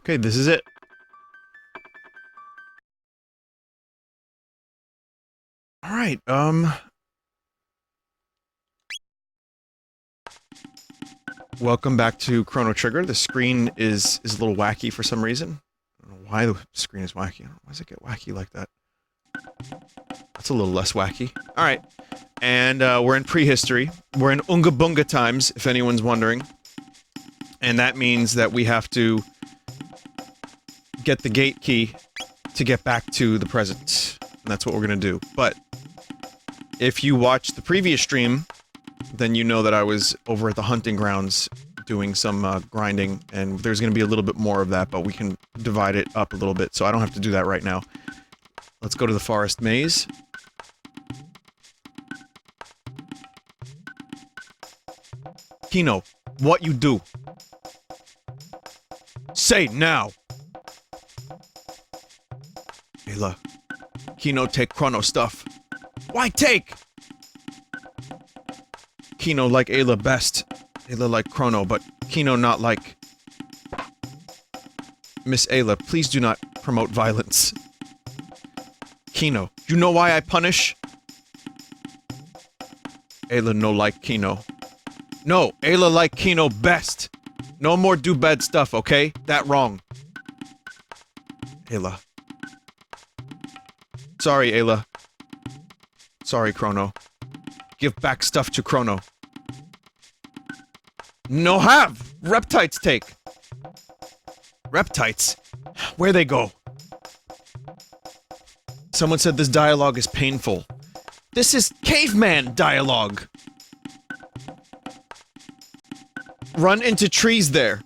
Okay, this is it. Alright, welcome back to Chrono Trigger. The screen is a little wacky for some reason. I don't know why the screen is wacky. Why does it get wacky like that? That's a little less wacky. Alright. And, we're in prehistory. We're in Unga Bunga times, if anyone's wondering. And that means that we have to get the gate key to get back to the present. And that's what we're gonna do. But if you watched the previous stream, then you know that I was over at the hunting grounds doing some grinding, and there's gonna be a little bit more of that, but we can divide it up a little bit, so I don't have to do that right now. Let's go to the forest maze. Kino, what you do? Say now! Ayla, Kino take Chrono stuff. Why take? Kino like Ayla best. Ayla like Chrono, but Kino not like... Miss Ayla, please do not promote violence. Kino, you know why I punish? Ayla no like Kino. No, Ayla like Kino best. No more do bad stuff, okay? That wrong. Ayla. Sorry, Ayla. Sorry, Chrono. Give back stuff to Chrono. No have! Reptites take! Reptites? Where they go? Someone said this dialogue is painful. This is caveman dialogue! Run into trees there.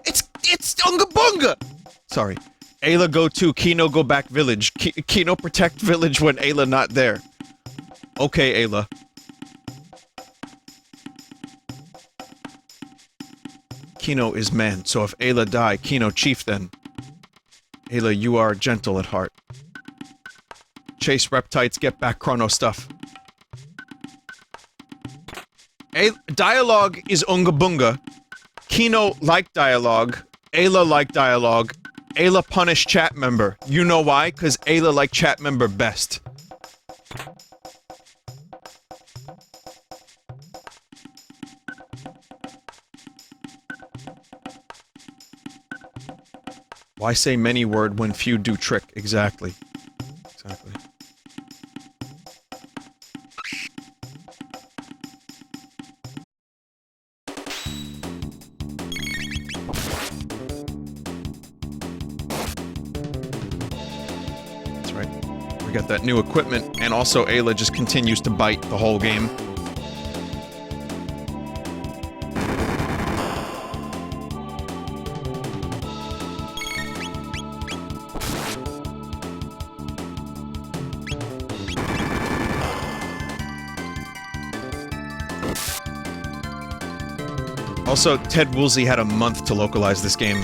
It's Unga Bunga! Sorry. Ayla go to, Kino go back village. Kino protect village when Ayla not there. Okay, Ayla. Kino is man, so if Ayla die, Kino chief then. Ayla, you are gentle at heart. Chase reptites, get back Chrono stuff. Dialogue is Unga Bunga. Kino like dialogue. Ayla like dialogue. Ayla punish chat member. You know why? Cause Ayla like chat member best. Why say many word when few do trick? Exactly. Exactly. That's right. We got that new equipment, and also Ayla just continues to bite the whole game. Also, Ted Woolsey had a month to localize this game,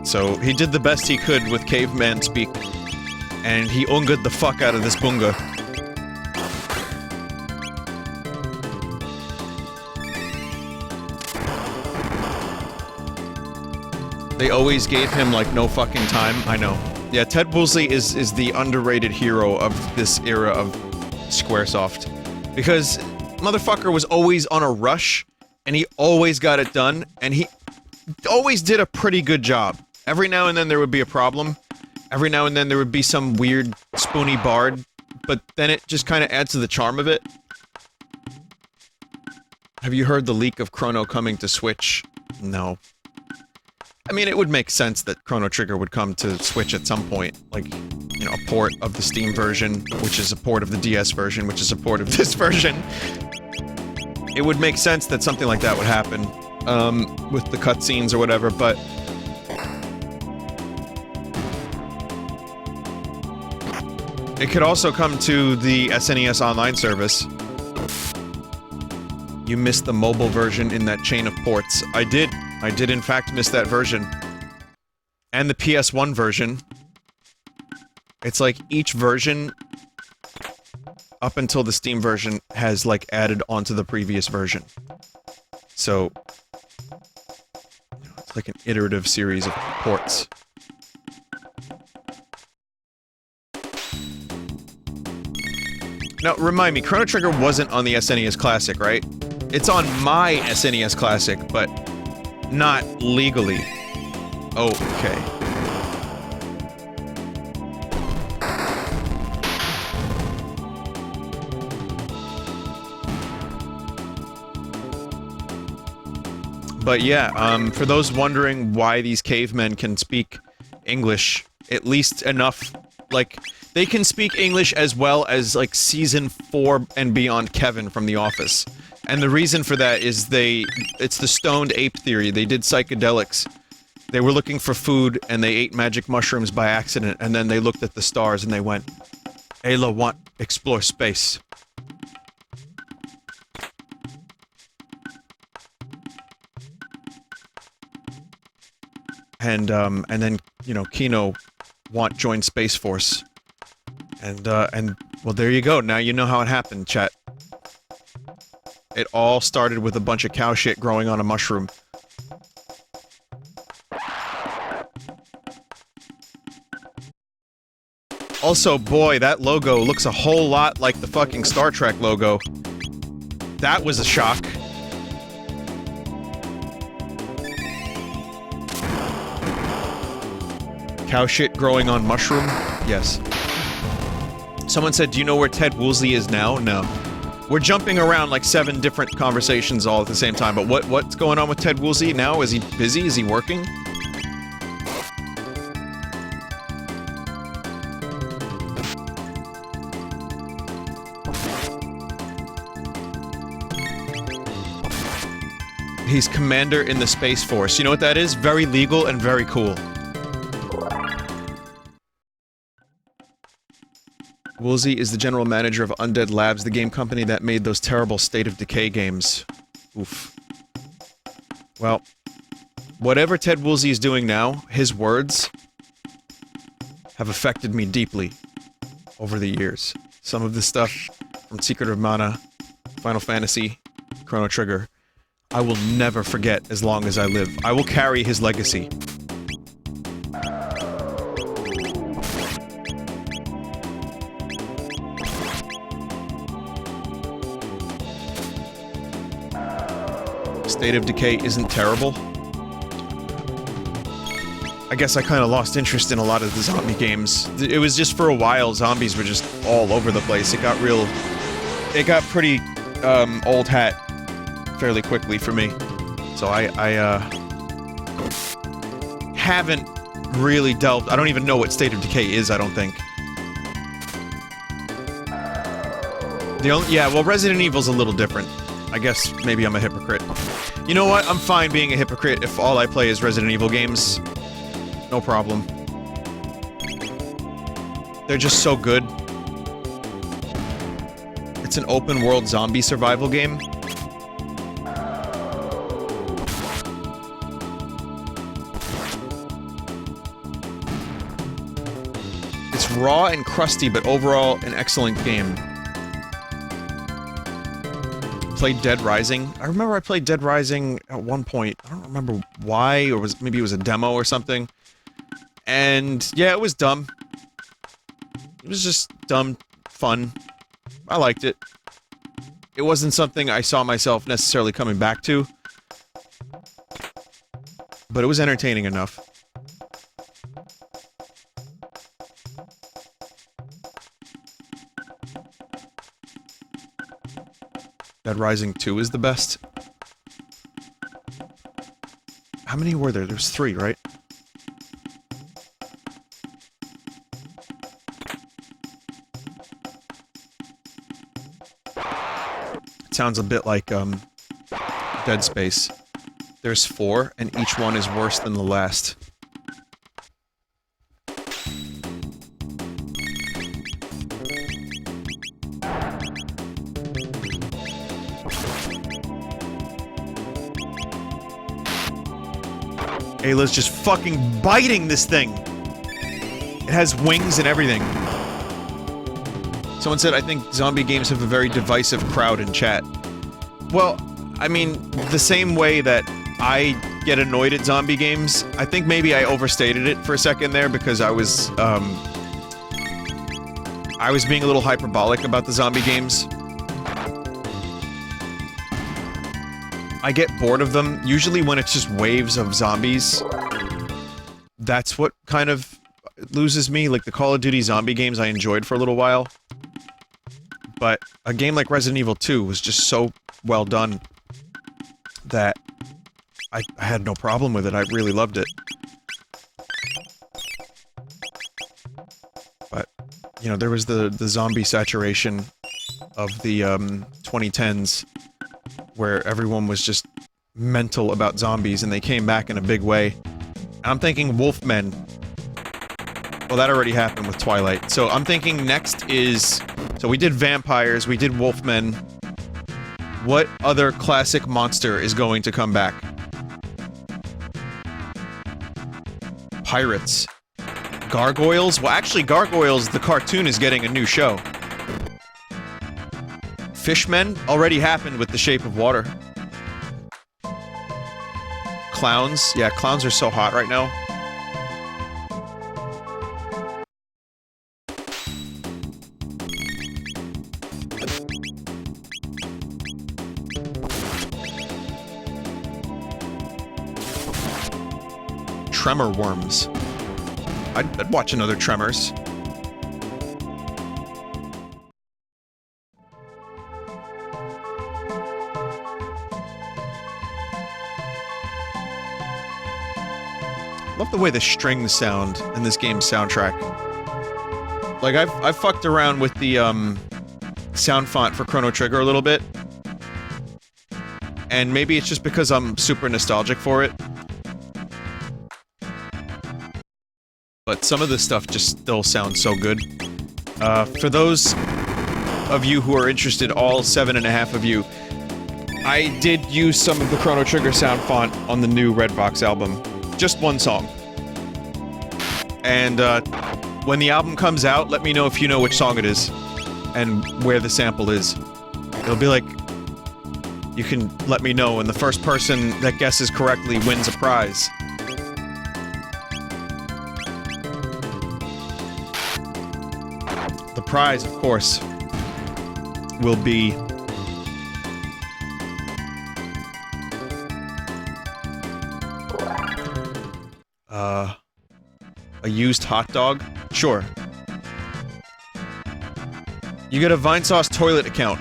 so he did the best he could with caveman speak, and he unga'd the fuck out of this bunga. They always gave him, like, no fucking time. I know. Yeah, Ted Woolsey is the underrated hero of this era of Squaresoft. Because motherfucker was always on a rush, and he always got it done, and he always did a pretty good job. Every now and then there would be a problem. Every now and then there would be some weird spoony bard, but then it just kinda adds to the charm of it. Have you heard the leak of Chrono coming to Switch? No. I mean, it would make sense that Chrono Trigger would come to Switch at some point. Like, you know, a port of the Steam version, which is a port of the DS version, which is a port of this version. It would make sense that something like that would happen, with the cutscenes or whatever, but... It could also come to the SNES Online service. You missed the mobile version in that chain of ports. I did in fact miss that version. And the PS1 version. It's like each version up until the Steam version has, like, added onto the previous version. So... like an iterative series of ports. Now, remind me, Chrono Trigger wasn't on the SNES Classic, right? It's on my SNES Classic, but not legally. Oh, okay. But yeah, for those wondering why these cavemen can speak English, at least enough, like, they can speak English as well as, like, Season 4 and beyond Kevin from The Office. And the reason for that is it's the stoned ape theory. They did psychedelics. They were looking for food, and they ate magic mushrooms by accident, and then they looked at the stars and they went, Ayla want explore space. And then, you know, Kino want join Space Force. And, well, there you go. Now you know how it happened, chat. It all started with a bunch of cow shit growing on a mushroom. Also, boy, that logo looks a whole lot like the fucking Star Trek logo. That was a shock. Cow shit growing on mushroom? Yes. Someone said, do you know where Ted Woolsey is now? No. We're jumping around like 7 different conversations all at the same time, but what's going on with Ted Woolsey now? Is he busy? Is he working? He's commander in the Space Force. You know what that is? Very legal and very cool. Woolsey is the general manager of Undead Labs, the game company that made those terrible State of Decay games. Oof. Well, whatever Ted Woolsey is doing now, his words have affected me deeply over the years. Some of the stuff from Secret of Mana, Final Fantasy, Chrono Trigger, I will never forget as long as I live. I will carry his legacy. State of Decay isn't terrible. I guess I kinda lost interest in a lot of the zombie games. It was just for a while, zombies were just all over the place. It got pretty, old hat fairly quickly for me. So I haven't really delved. I don't even know what State of Decay is, I don't think. Yeah, well, Resident Evil's a little different. I guess maybe I'm a hypocrite. You know what? I'm fine being a hypocrite if all I play is Resident Evil games. No problem. They're just so good. It's an open-world zombie survival game. It's raw and crusty, but overall an excellent game. Played Dead Rising. I remember I played Dead Rising at one point. I don't remember why, or maybe it was a demo or something. And yeah, it was dumb. It was just dumb fun. I liked it. It wasn't something I saw myself necessarily coming back to. But it was entertaining enough. Dead Rising 2 is the best. How many were there? There's 3, right? It sounds a bit like, Dead Space. There's 4, and each one is worse than the last. Ayla's just fucking biting this thing! It has wings and everything. Someone said, I think zombie games have a very divisive crowd in chat. Well, I mean, the same way that I get annoyed at zombie games. I think maybe I overstated it for a second there because I was being a little hyperbolic about the zombie games. I get bored of them, usually when it's just waves of zombies. That's what kind of loses me, like the Call of Duty zombie games I enjoyed for a little while. But a game like Resident Evil 2 was just so well done that I had no problem with it. I really loved it. But, you know, there was the zombie saturation of the 2010s where everyone was just mental about zombies and they came back in a big way. And I'm thinking Wolfmen. Well, that already happened with Twilight. So I'm thinking next is... So we did vampires, we did Wolfmen. What other classic monster is going to come back? Pirates. Gargoyles? Well, actually, Gargoyles, the cartoon, is getting a new show. Fishmen already happened with The Shape of Water. Clowns? Yeah, clowns are so hot right now. Tremor worms. I'd watch another Tremors. Love the way the strings sound in this game's soundtrack. Like, I've fucked around with the, sound font for Chrono Trigger a little bit. And maybe it's just because I'm super nostalgic for it. But some of this stuff just still sounds so good. For those of you who are interested, all 7.5 of you, I did use some of the Chrono Trigger sound font on the new Redbox album. Just one song. And, when the album comes out, let me know if you know which song it is. And where the sample is. It'll be like... You can let me know, and the first person that guesses correctly wins a prize. The prize, of course, will be... a used hot dog? Sure. You get a Vinesauce toilet account.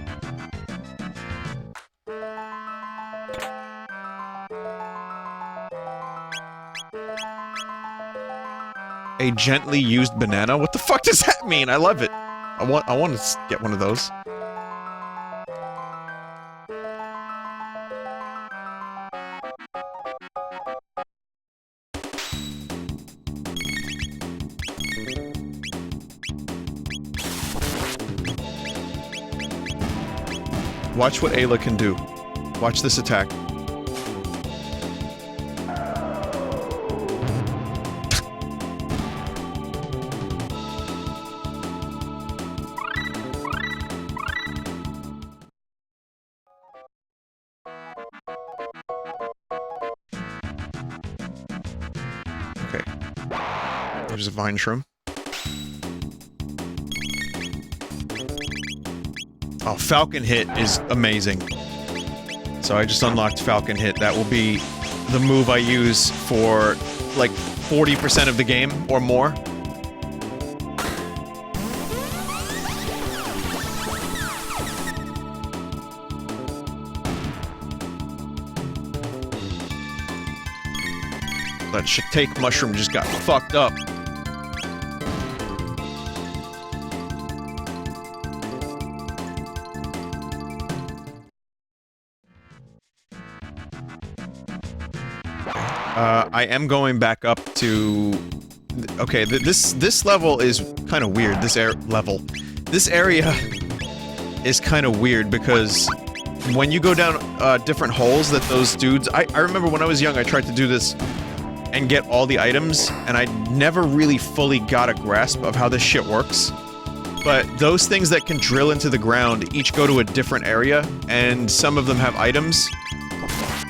A gently used banana? What the fuck does that mean? I love it. I want to get one of those. Watch what Ayla can do. Watch this attack. Okay. There's a vine shroom. Oh, Falcon Hit is amazing. So I just unlocked Falcon Hit. That will be the move I use for, like, 40% of the game, or more. That Shatake Mushroom just got fucked up. I am going back up to... Okay, this level is kind of weird, this level. This area is kind of weird because when you go down different holes that those dudes... I remember when I was young I tried to do this and get all the items, and I never really fully got a grasp of how this shit works. But those things that can drill into the ground each go to a different area, and some of them have items.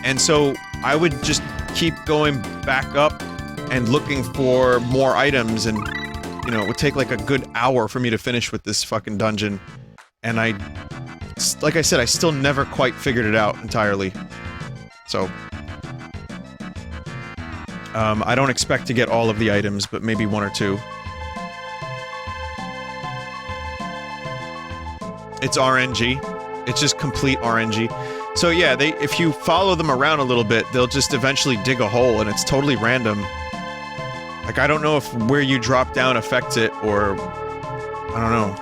And so I would just keep going back up and looking for more items, and, you know, it would take like a good hour for me to finish with this fucking dungeon. And like I said, I still never quite figured it out entirely. So... I don't expect to get all of the items, but maybe one or two. It's RNG. It's just complete RNG. So yeah, if you follow them around a little bit, they'll just eventually dig a hole, and it's totally random. Like, I don't know if where you drop down affects it, or... I don't know.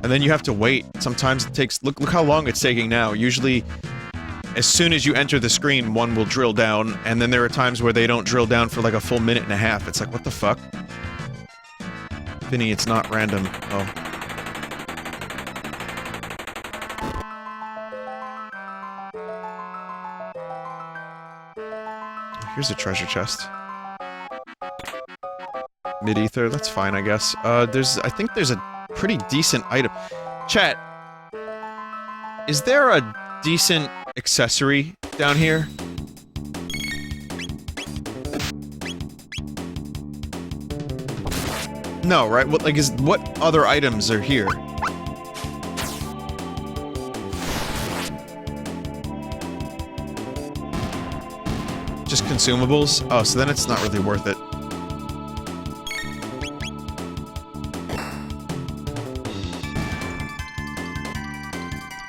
And then you have to wait. Sometimes it takes... Look how long it's taking now. Usually... As soon as you enter the screen, one will drill down, and then there are times where they don't drill down for like a full minute and a half. It's like, what the fuck? Vinny, it's not random. Oh. Here's a treasure chest. Mid-ether, that's fine, I guess. I think there's a pretty decent item. Chat, is there a decent accessory down here? No, right? What other items are here? Just consumables? Oh, so then it's not really worth it.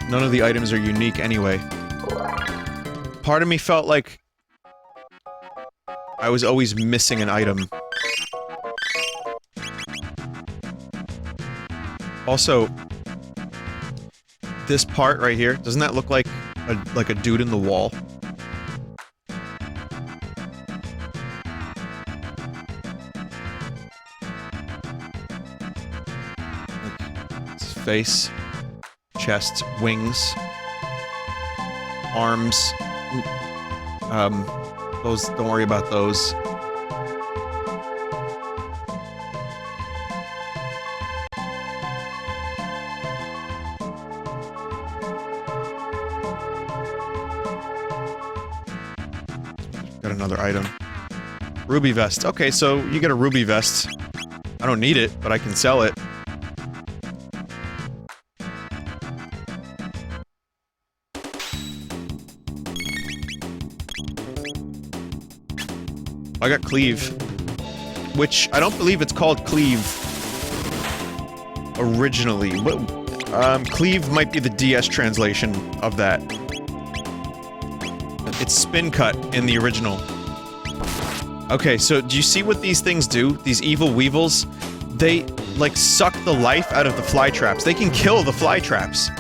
None of the items are unique anyway. Part of me felt like I was always missing an item. Also, this part right here, doesn't that look like a dude in the wall? His face, chest, wings, arms. Those, don't worry about those. Got another item. Ruby vest. Okay, so you get a ruby vest. I don't need it, but I can sell it. I got Cleve, which I don't believe it's called Cleve originally. Cleve might be the DS translation of that. It's spin cut in the original. Okay, so do you see what these things do? These evil weevils? They, like, suck the life out of the fly traps. They can kill the fly traps.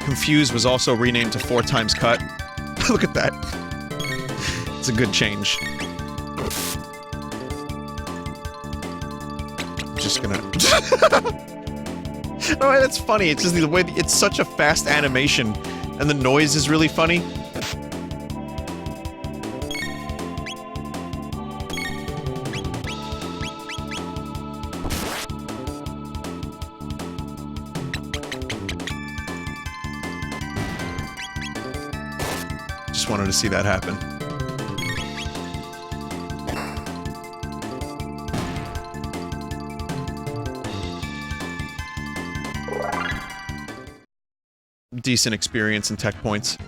Confuse was also renamed to 4 times cut. Look at that. It's a good change. I'm just gonna... Oh, that's funny. It's just the way... It's such a fast animation, and the noise is really funny. Wanted to see that happen. Decent experience and tech points.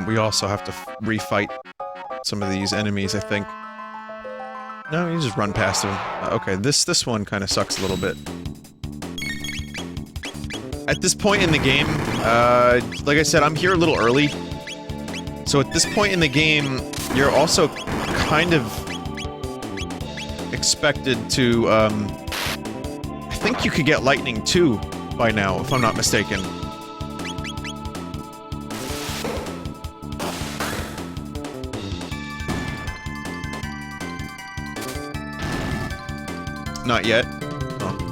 We also have to refight some of these enemies, I think. No, you just run past them. Okay, this one kind of sucks a little bit. At this point in the game, like I said, I'm here a little early. So at this point in the game, you're also kind of expected to, I think you could get lightning too by now, if I'm not mistaken. Not yet. Oh.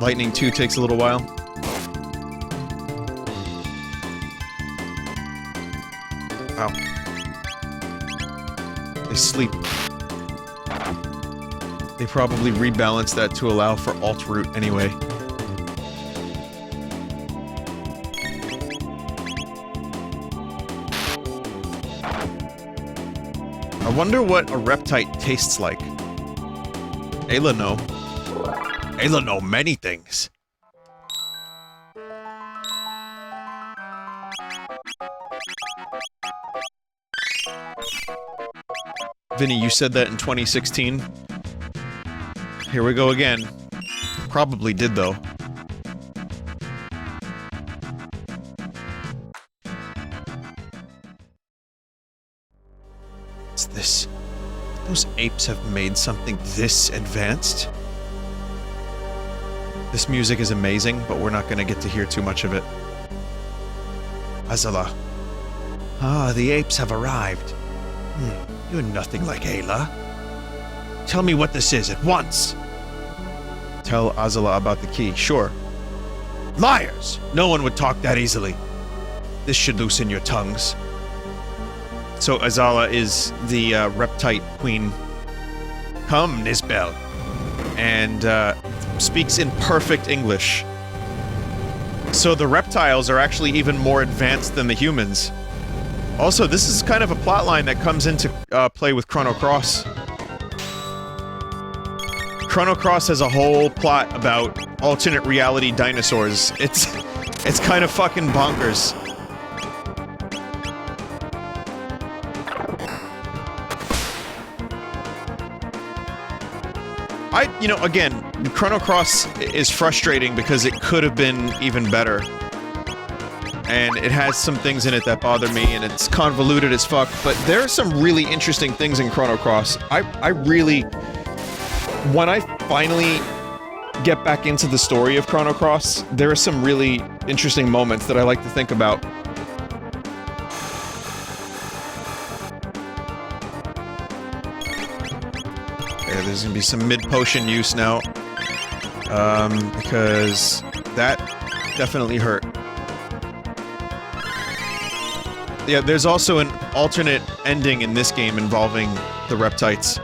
Lightning 2 takes a little while. Wow. They sleep. They probably rebalanced that to allow for alt route anyway. I wonder what a reptite tastes like. Ayla know. Ayla know many things. Vinny, you said that in 2016? Here we go again. Probably did, though. What's this? Those apes have made something this advanced? This music is amazing, but we're not gonna get to hear too much of it. Azula. Ah, the apes have arrived. You're nothing like Ayla. Tell me what this is at once! Tell Azula about the key, sure. Liars! No one would talk that easily. This should loosen your tongues. So Azula is the reptite queen. Come, Nisbel. And speaks in perfect English. So the reptiles are actually even more advanced than the humans. Also, this is kind of a plotline that comes into play with Chrono Cross. Chrono Cross has a whole plot about alternate reality dinosaurs. It's kind of fucking bonkers. You know, again, Chrono Cross is frustrating because it could have been even better. And it has some things in it that bother me, and it's convoluted as fuck, but there are some really interesting things in Chrono Cross. I really... When I finally get back into the story of Chrono Cross, there are some really interesting moments that I like to think about. Okay, there's gonna be some mid-potion use now. Because that definitely hurt. Yeah, there's also an alternate ending in this game involving the reptites.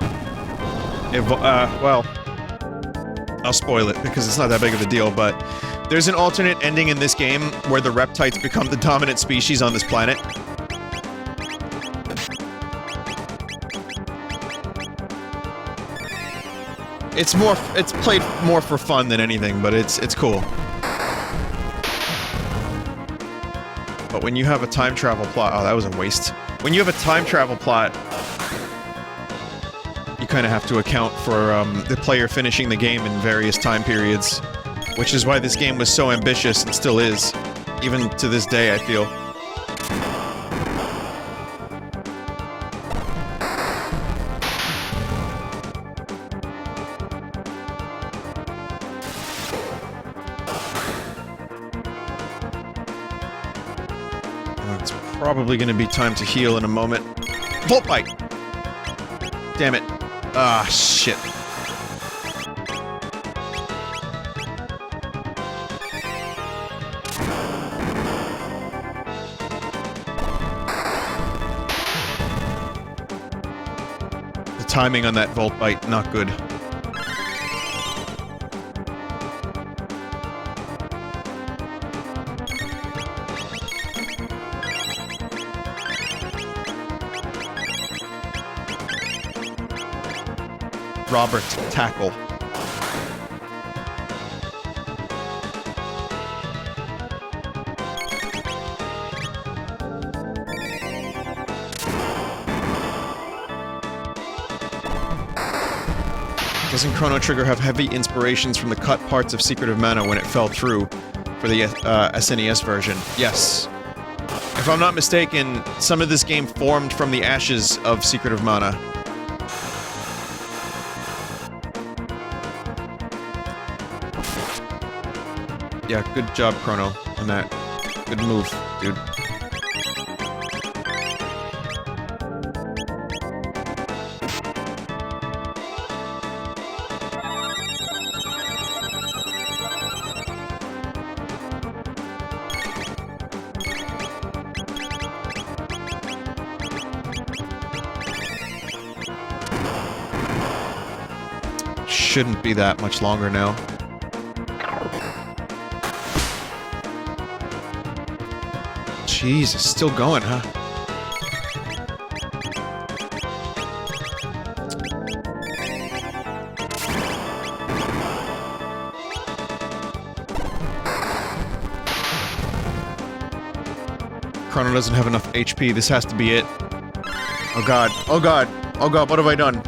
Well, I'll spoil it because it's not that big of a deal, but there's an alternate ending in this game where the reptites become the dominant species on this planet. It's played more for fun than anything, but it's cool. But when you have a time travel plot... Oh, that was a waste. When you have a time travel plot, you kind of have to account for the player finishing the game in various time periods. Which is why this game was so ambitious, and still is. Even to this day, I feel. It's probably going to be time to heal in a moment. Volt Bite! Damn it. Ah, shit. The timing on that Volt Bite, not good. Robert, tackle. Doesn't Chrono Trigger have heavy inspirations from the cut parts of Secret of Mana when it fell through for the SNES version? Yes. If I'm not mistaken, some of this game formed from the ashes of Secret of Mana. Yeah, good job, Chrono, on that. Good move, dude. shouldn't be that much longer now. Jesus, still going, huh? Chrono doesn't have enough HP. This has to be it. Oh god. Oh god. Oh god, what have I done?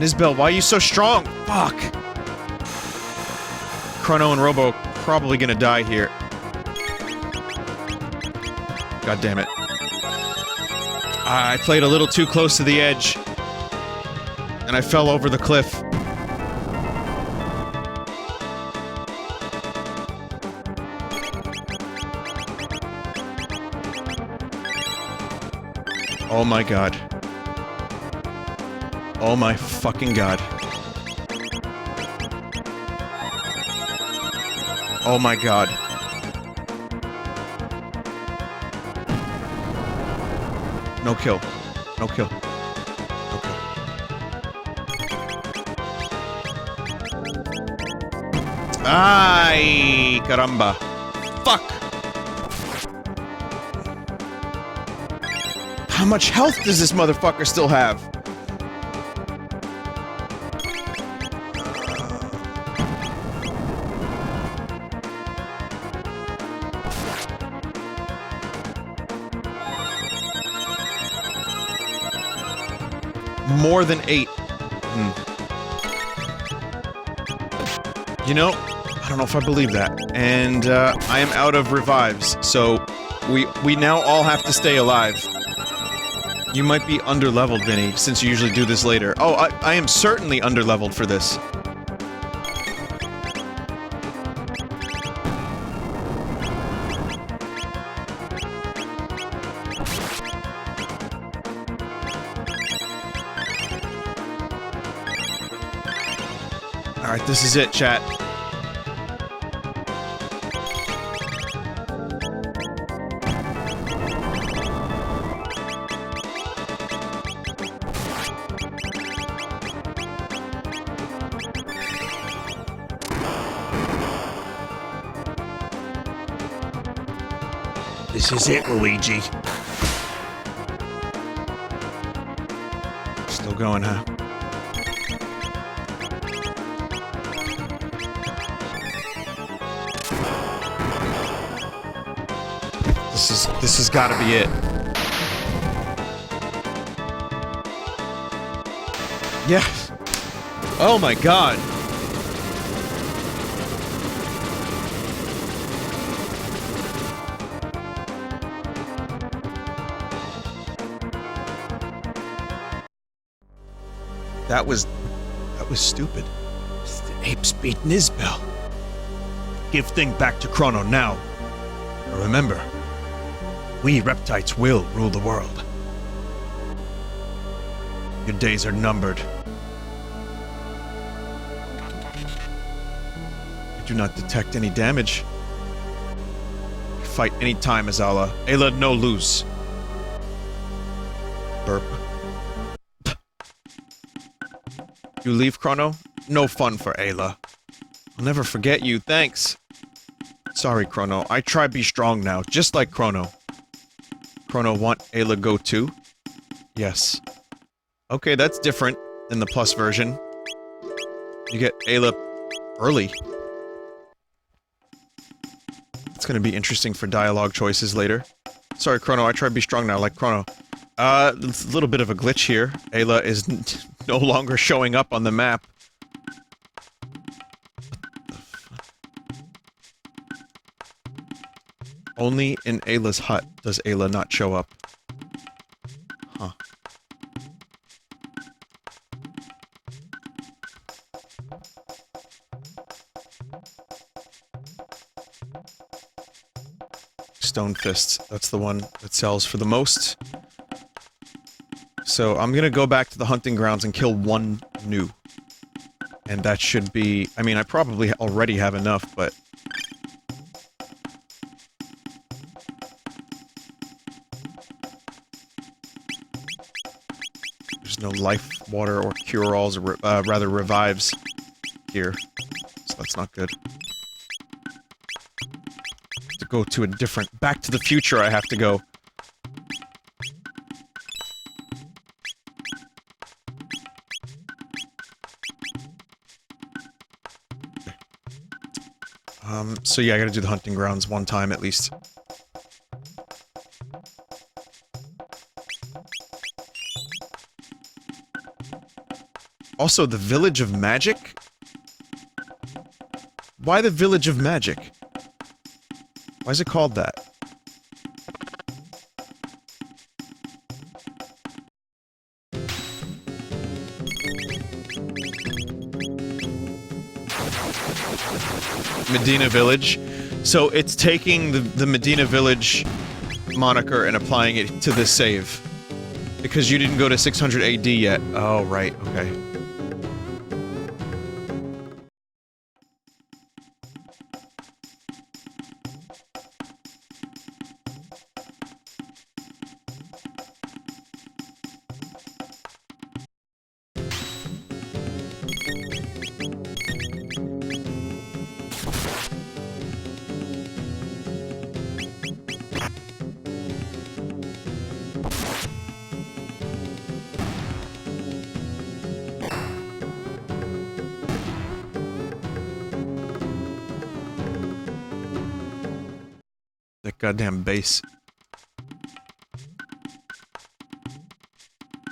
Nizbel, why are you so strong? Fuck! Chrono and Robo probably gonna die here. God damn it. I played a little too close to the edge. And I fell over the cliff. Oh my god. Oh my fucking god. Oh my god. No kill. No kill. No kill. Ay, caramba. Fuck! How much health does this motherfucker still have? More than 8. You know, I don't know if I believe that. And, I am out of revives, so we now all have to stay alive. You might be underleveled, Vinny, since you usually do this later. Oh, I am certainly underleveled for this. Alright, this is it, chat. This is it, Luigi. Still going, huh? This has gotta be it. Yeah. Oh my god. That was stupid. The apes beat Nizbel. Give thing back to Chrono now. Remember, we reptites will rule the world. Your days are numbered. I do not detect any damage. Fight any time, Azula. Ayla, no lose. Burp. You leave, Chrono? No fun for Ayla. I'll never forget you, thanks. Sorry, Chrono. I try be strong now, just like Chrono. Chrono want Ayla go too? Yes. Okay, that's different than the plus version. You get Ayla early. It's gonna be interesting for dialogue choices later. Sorry, Chrono, I try to be strong now, like Chrono. It's a little bit of a glitch here. Ayla is no longer showing up on the map. Only in Ayla's hut does Ayla not show up. Huh. Stone Fists, that's the one that sells for the most. So I'm gonna go back to the hunting grounds and kill one new. And that should be... I mean, I probably already have enough, but... There's no life, water, or cure-alls, or rather revives here. So that's not good. To go to a different... Back to the future I have to go. So yeah, I gotta do the hunting grounds one time at least. Also, the Village of Magic? Why the Village of Magic? Why is it called that? Medina Village. So it's taking the Medina Village moniker and applying it to this save. Because you didn't go to 600 AD yet. Oh, right, okay. That goddamn bass. I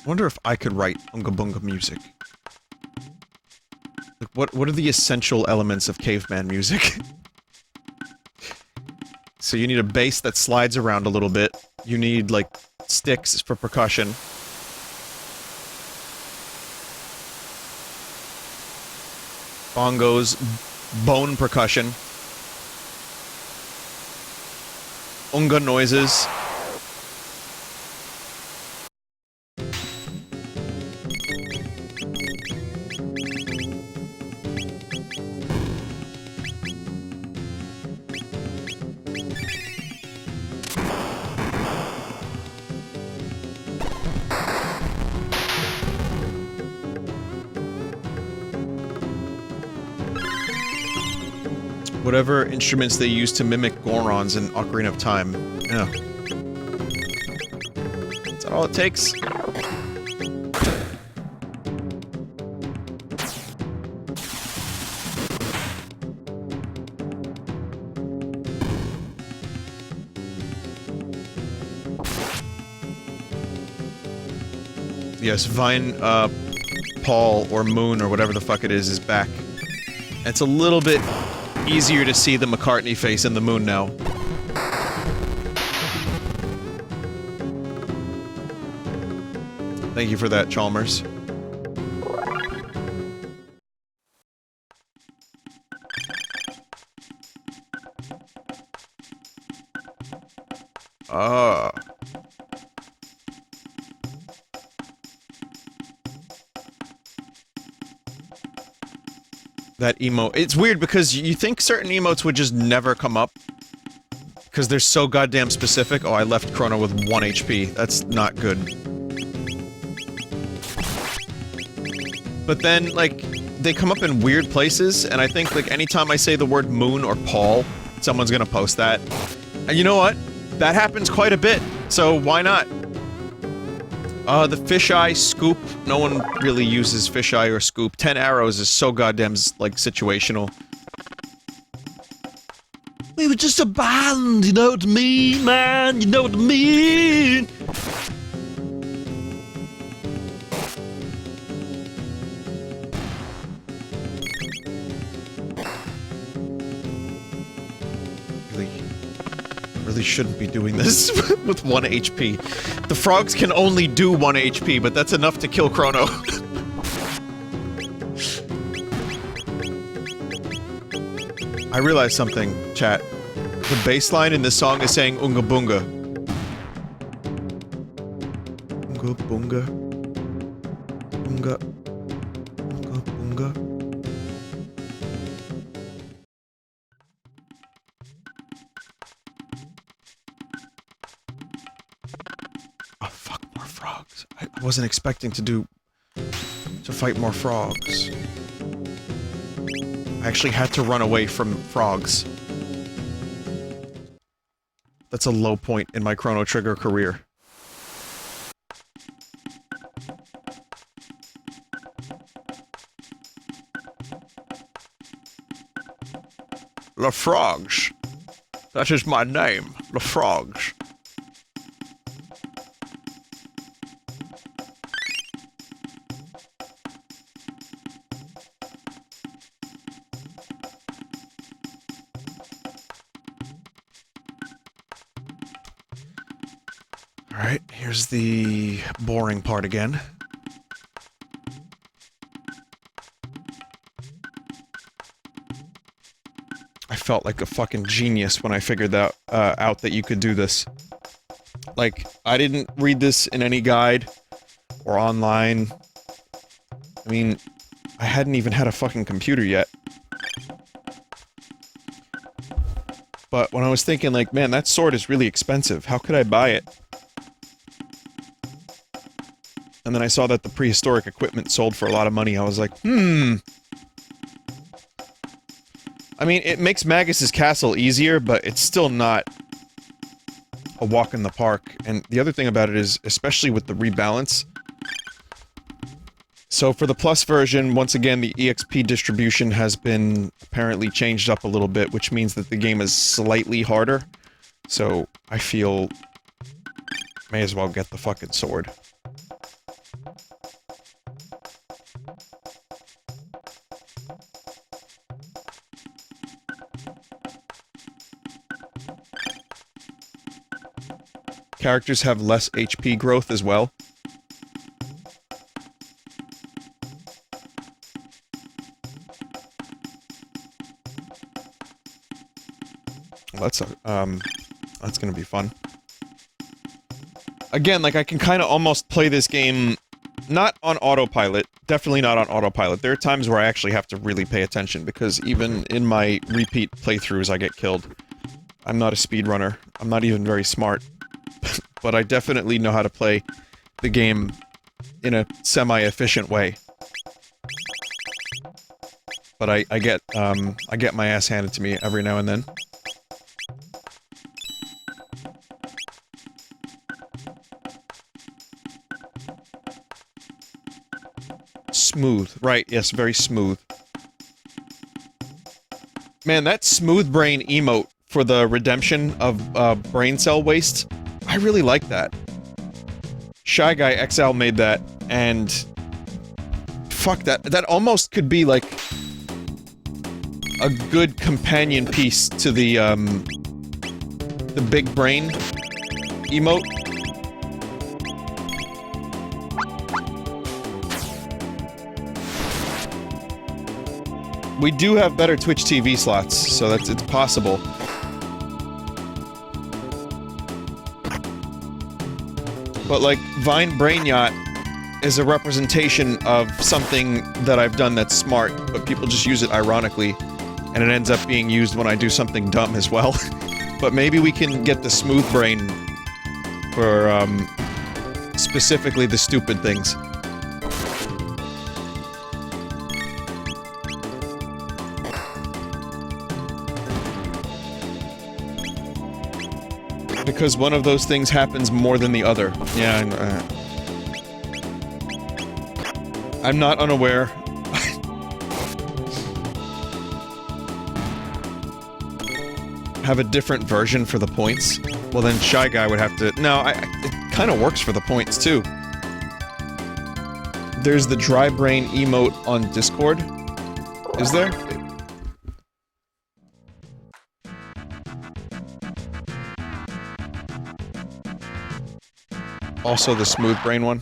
wonder if I could write Unga Bunga music. Like, what are the essential elements of caveman music? So you need a bass that slides around a little bit. You need, like, sticks for percussion. Bongos, bone percussion. Unga noises. Whatever instruments they use to mimic Gorons in Ocarina of Time. Yeah. Is that all it takes? Yes, Paul, or Moon, or whatever the fuck it is back. It's a little bit easier to see the McCartney face in the Moon now. Thank you for that, Chalmers. Ah. That emote. It's weird because you think certain emotes would just never come up. Because they're so goddamn specific. Oh, I left Chrono with 1 HP. That's not good. But then, like, they come up in weird places, and I think, like, anytime I say the word Moon or Paul, someone's gonna post that. And you know what? That happens quite a bit, so why not? The fisheye scoop. No one really uses fisheye or scoop. 10 arrows is so goddamn, like, situational. We were just a band, you know what I mean, man? You know what I mean? Really shouldn't be doing this with 1 HP. The frogs can only do 1 HP, but that's enough to kill Chrono. I realized something, chat. The bass line in this song is saying Unga Bunga. Unga Bunga. Unga. Unga Bunga. Oh, fuck, more frogs. I wasn't expecting to do to fight more frogs. I actually had to run away from frogs. That's a low point in my Chrono Trigger career. The frogs. That is my name. The frogs. Alright, here's the boring part again. I felt like a fucking genius when I figured that out that you could do this. Like, I didn't read this in any guide or online. I mean, I hadn't even had a fucking computer yet. But when I was thinking, like, man, that sword is really expensive. How could I buy it? And then I saw that the prehistoric equipment sold for a lot of money. I was like, I mean, it makes Magus's castle easier, but it's still not a walk in the park. And the other thing about it is, especially with the rebalance... So for the Plus version, once again, the EXP distribution has been apparently changed up a little bit, which means that the game is slightly harder. So, I feel... may as well get the fucking sword. Characters have less HP growth as well. Well, that's gonna be fun. Again, like, I can kinda almost play this game not on autopilot. Definitely not on autopilot. There are times where I actually have to really pay attention, because even in my repeat playthroughs I get killed. I'm not a speedrunner. I'm not even very smart. But I definitely know how to play the game in a semi-efficient way. But I get my ass handed to me every now and then. Smooth. Right, yes, very smooth. Man, that smooth brain emote for the redemption of brain cell waste, I really like that. Shy Guy XL made that, and... fuck, that almost could be, like... a good companion piece to the big brain emote. We do have better Twitch TV slots, so it's possible. But, like, Vine Brain Yacht is a representation of something that I've done that's smart, but people just use it ironically, and it ends up being used when I do something dumb as well. But maybe we can get the smooth brain for, specifically the stupid things. Because one of those things happens more than the other. Yeah, I'm not unaware. Have a different version for the points? Well, then Shy Guy would have to... No, it kind of works for the points, too. There's the Dry Brain emote on Discord. Is there? Also the Smooth Brain one.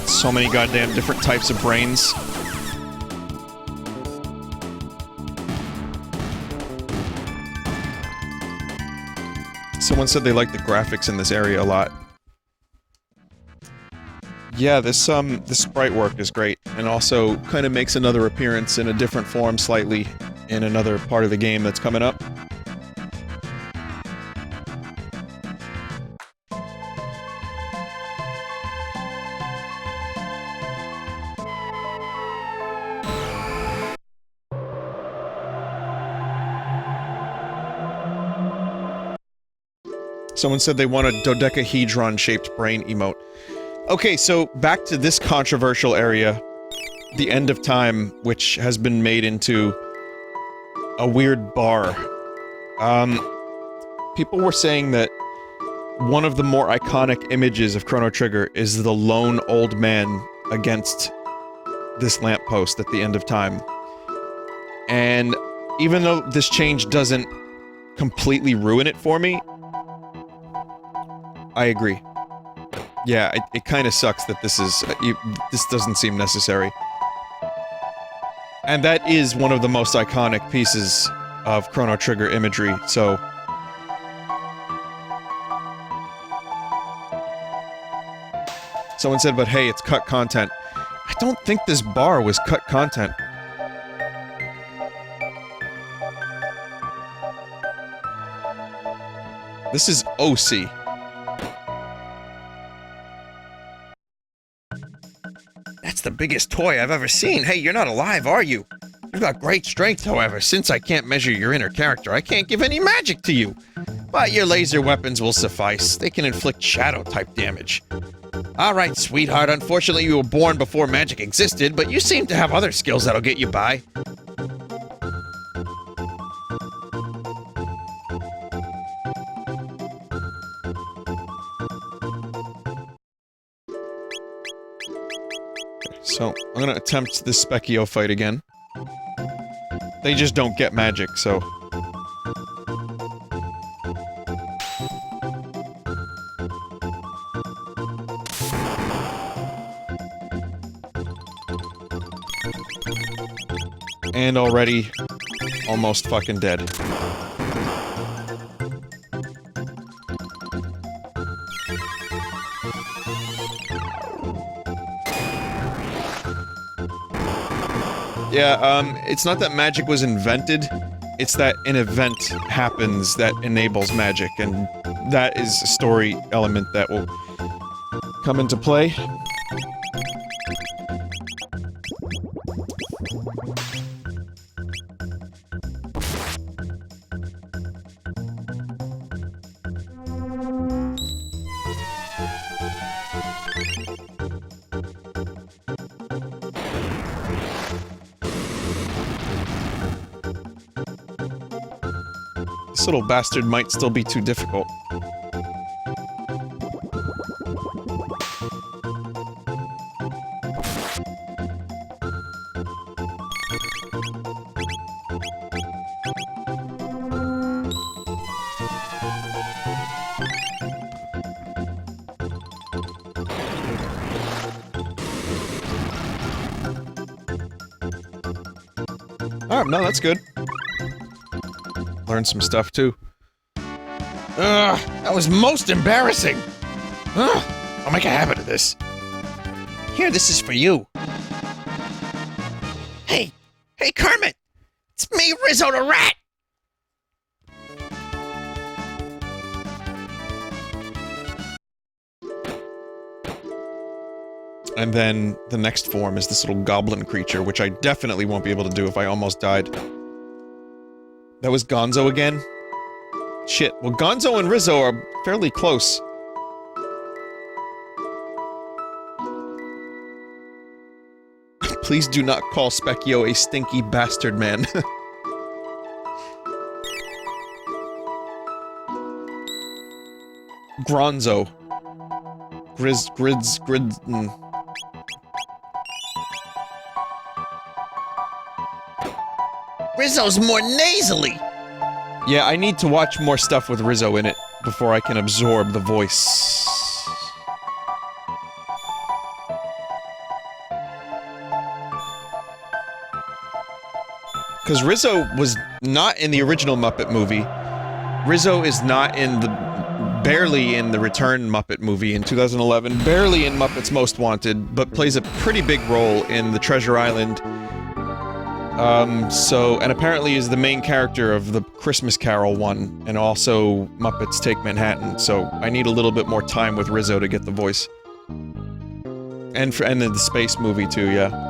So many goddamn different types of brains. Someone said they liked the graphics in this area a lot. Yeah, this sprite work is great, and also kind of makes another appearance in a different form slightly in another part of the game that's coming up. Someone said they want a dodecahedron-shaped brain emote. Okay, so back to this controversial area. The End of Time, which has been made into a weird bar. People were saying that one of the more iconic images of Chrono Trigger is the lone old man against this lamppost at the end of time. And even though this change doesn't completely ruin it for me, I agree. Yeah, it kind of sucks that this is... this doesn't seem necessary. And that is one of the most iconic pieces of Chrono Trigger imagery, so... Someone said, but hey, it's cut content. I don't think this bar was cut content. This is OC. That's the biggest toy I've ever seen. Hey, you're not alive, are you? You've got great strength, however. Since I can't measure your inner character, I can't give any magic to you. But your laser weapons will suffice. They can inflict shadow-type damage. Alright, sweetheart, unfortunately you were born before magic existed, but you seem to have other skills that'll get you by. So, I'm gonna attempt this Specchio fight again. They just don't get magic, so... And already, almost fucking dead. Yeah, it's not that magic was invented, it's that an event happens that enables magic, and that is a story element that will come into play. This little bastard might still be too difficult. Alright, no, that's good. Learn some stuff, too. Ugh, that was most embarrassing! Ugh, I'll make a habit of this. Here, this is for you. Hey! Hey, Kermit! It's me, Rizzo the Rat! And then the next form is this little goblin creature, which I definitely won't be able to do if I almost died. That was Gonzo again? Shit. Well, Gonzo and Rizzo are fairly close. Please do not call Specchio a stinky bastard man. Gronzo. Grid... Rizzo's more nasally! Yeah, I need to watch more stuff with Rizzo in it before I can absorb the voice. Because Rizzo was not in the original Muppet movie. Rizzo is not in the barely in the Return Muppet movie in 2011, barely in Muppets Most Wanted, but plays a pretty big role in the Treasure Island. And apparently is the main character of the Christmas Carol one, and also Muppets Take Manhattan, so I need a little bit more time with Rizzo to get the voice. And then the space movie too, yeah.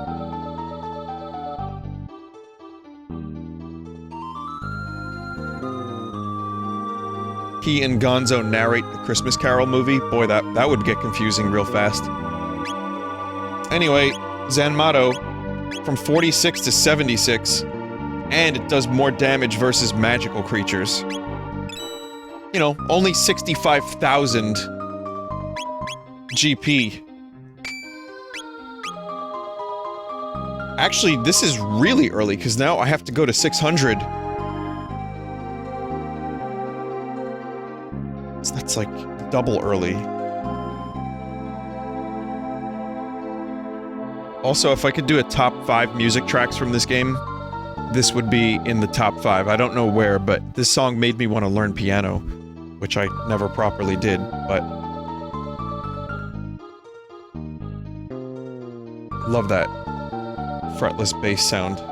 He and Gonzo narrate the Christmas Carol movie. Boy, that would get confusing real fast. Anyway, Zanmato, from 46 to 76, and it does more damage versus magical creatures. You know, only 65,000 GP. Actually, this is really early, because now I have to go to 600. So that's like double early. Also, if I could do a top 5 music tracks from this game, this would be in the top 5. I don't know where, but this song made me want to learn piano, which I never properly did, but... love that fretless bass sound.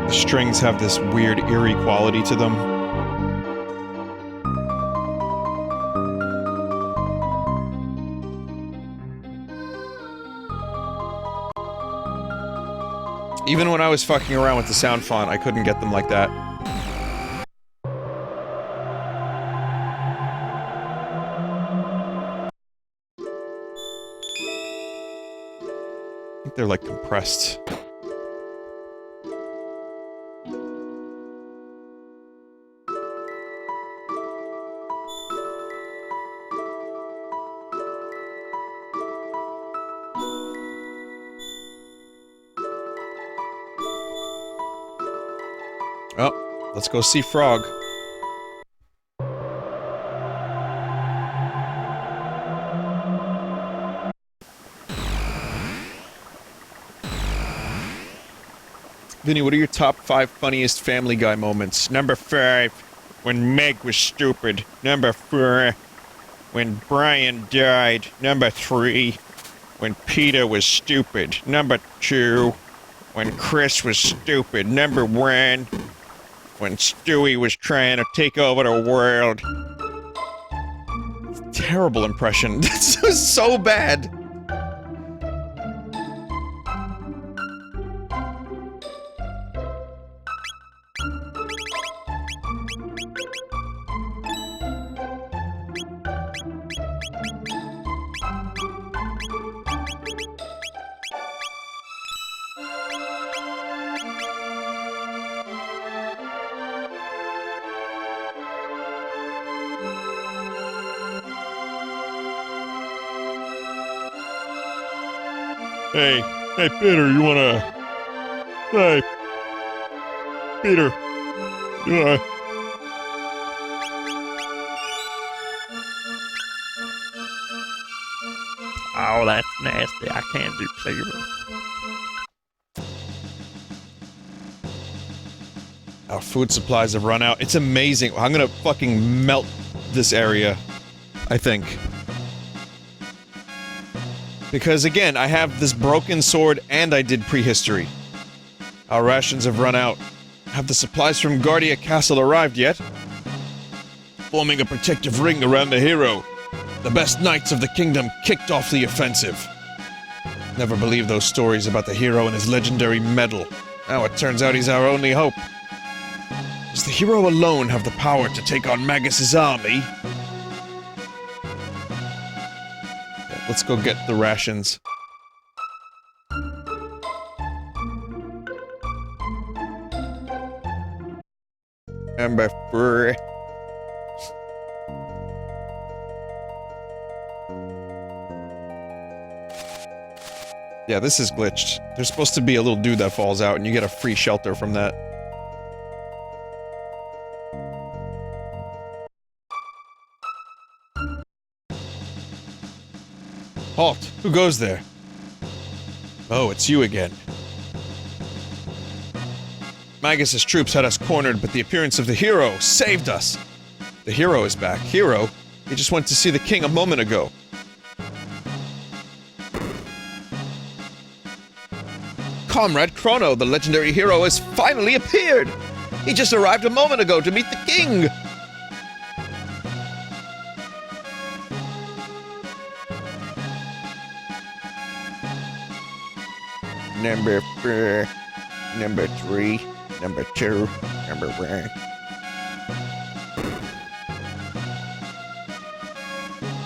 The strings have this weird, eerie quality to them. Even when I was fucking around with the sound font, I couldn't get them like that. I think they're like compressed. Oh, let's go see Frog. Vinny, what are your top 5 funniest Family Guy moments? Number 5, when Meg was stupid. Number 4, when Brian died. Number 3, when Peter was stupid. Number 2, when Chris was stupid. Number 1, when Stewie was trying to take over the world. Terrible impression. This is so bad. Hey, Peter, you wanna... Hey, Peter, you wanna... Oh, that's nasty. I can't do Cleve. Our food supplies have run out. It's amazing. I'm gonna fucking melt this area, I think. Because again, I have this broken sword and I did prehistory. Our rations have run out. Have the supplies from Guardia Castle arrived yet? Forming a protective ring around the hero. The best knights of the kingdom kicked off the offensive. Never believed those stories about the hero and his legendary medal. Now it turns out he's our only hope. Does the hero alone have the power to take on Magus's army? Let's go get the rations. Number 4. Yeah, this is glitched. There's supposed to be a little dude that falls out and you get a free shelter from that. Halt! Who goes there? Oh, it's you again. Magus's troops had us cornered, but the appearance of the hero saved us. The hero is back. Hero? He just went to see the king a moment ago. Comrade Chrono, the legendary hero, has finally appeared! He just arrived a moment ago to meet the king! Number 4, number 3, number 2, number 1.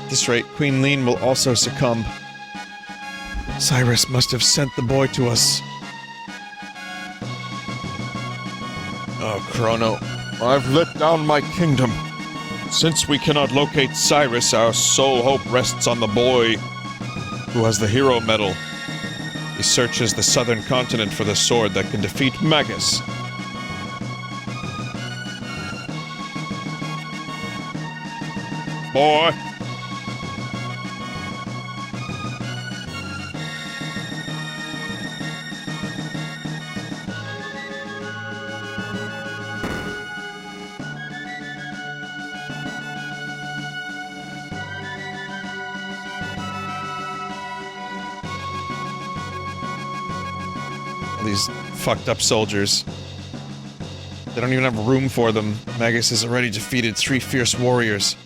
At this rate, Queen Lean will also succumb. Cyrus must have sent the boy to us. Oh, Chrono, I've let down my kingdom. Since we cannot locate Cyrus, our sole hope rests on the boy who has the hero medal. He searches the southern continent for the sword that can defeat Magus. Boy! These fucked up soldiers. They don't even have room for them. Magus has already defeated 3 fierce warriors.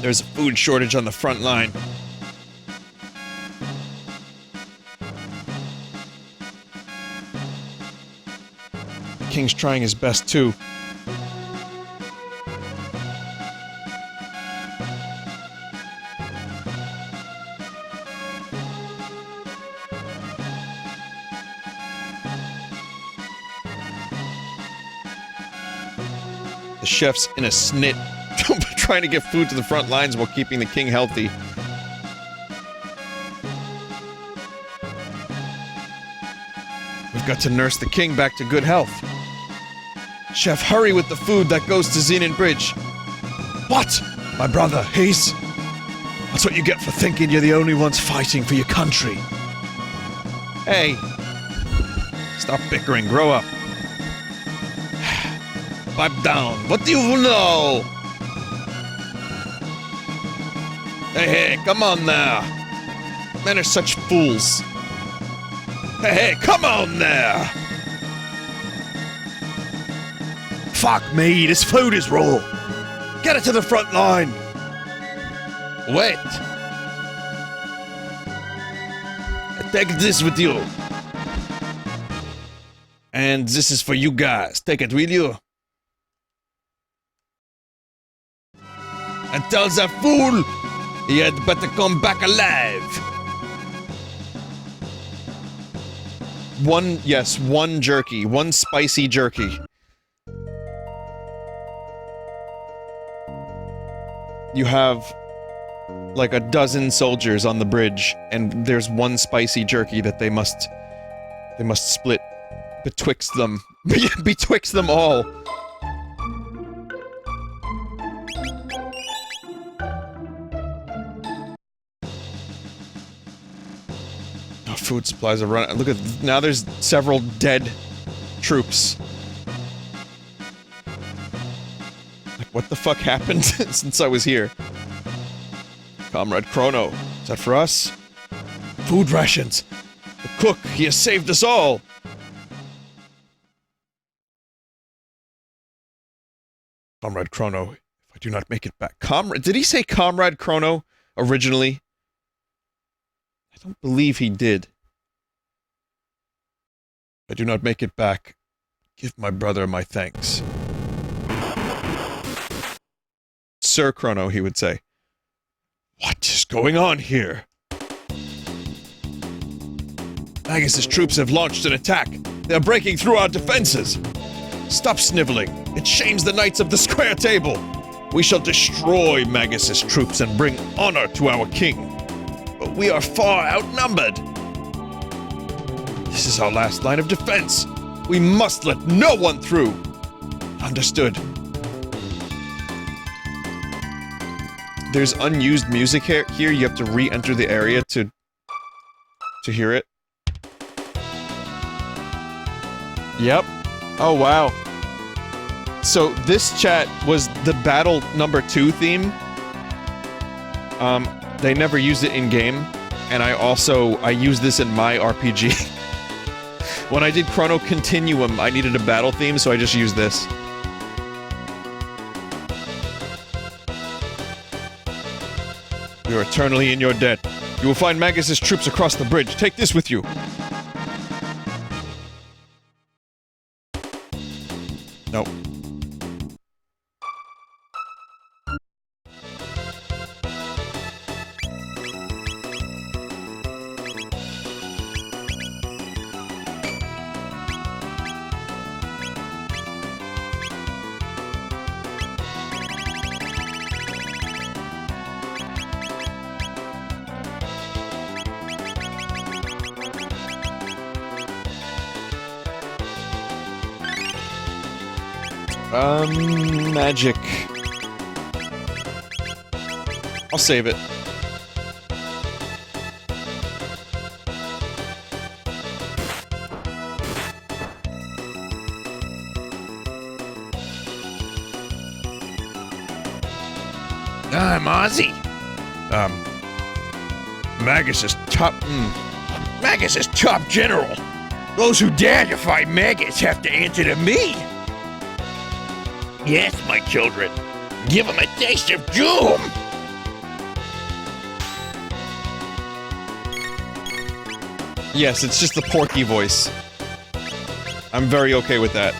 There's a food shortage on the front line. The king's trying his best too. The chef's in a snit, trying to get food to the front lines while keeping the king healthy. We've got to nurse the king back to good health. Chef, hurry with the food that goes to Xenon Bridge. What? My brother, he's... That's what you get for thinking you're the only ones fighting for your country. Hey. Stop bickering, grow up. Pipe down. What do you know? Hey, come on now. Men are such fools. Hey, come on there. Fuck me, this food is raw. Get it to the front line. Wait. Take this with you. And this is for you guys. Take it, will you? And tell that fool he had better come back alive. One jerky. One spicy jerky. You have like a dozen soldiers on the bridge, and there's one spicy jerky that they must split betwixt them. Betwixt them all. Food supplies are running. Look at now. There's several dead troops. Like, what the fuck happened since I was here? Comrade Chrono, is that for us? Food rations. The cook, he has saved us all. Comrade Chrono, if I do not make it back. Did he say Comrade Chrono originally? I don't believe he did. If I do not make it back, give my brother my thanks. Sir Chrono, he would say. What is going on here? Magus's troops have launched an attack. They are breaking through our defenses. Stop sniveling. It shames the knights of the square table. We shall destroy Magus's troops and bring honor to our king. But we are far outnumbered. This is our last line of defense. We must let no one through. Understood. There's unused music here. You have to re-enter the area to hear it. Yep. Oh, wow. So, this chat was the Battle number 2 theme. They never used it in-game, and I used this in my RPG. When I did Chrono Continuum, I needed a battle theme, so I just used this. You're eternally in your debt. You will find Magus's troops across the bridge. Take this with you. Nope. Magic. I'll save it. I'm Ozzy. Magus is top... Magus is top general. Those who dare to fight Magus have to answer to me. Yes, my children. Give them a taste of doom. Yes, it's just the Porky voice. I'm very okay with that.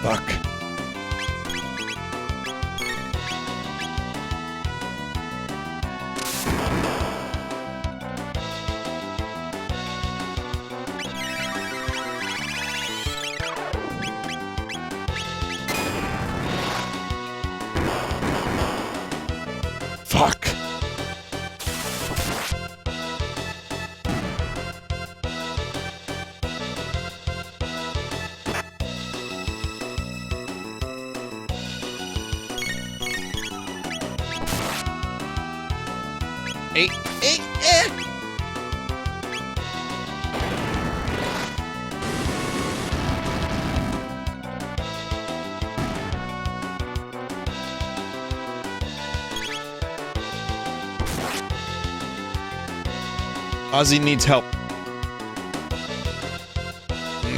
Fuck. Fuck. Ozzy needs help.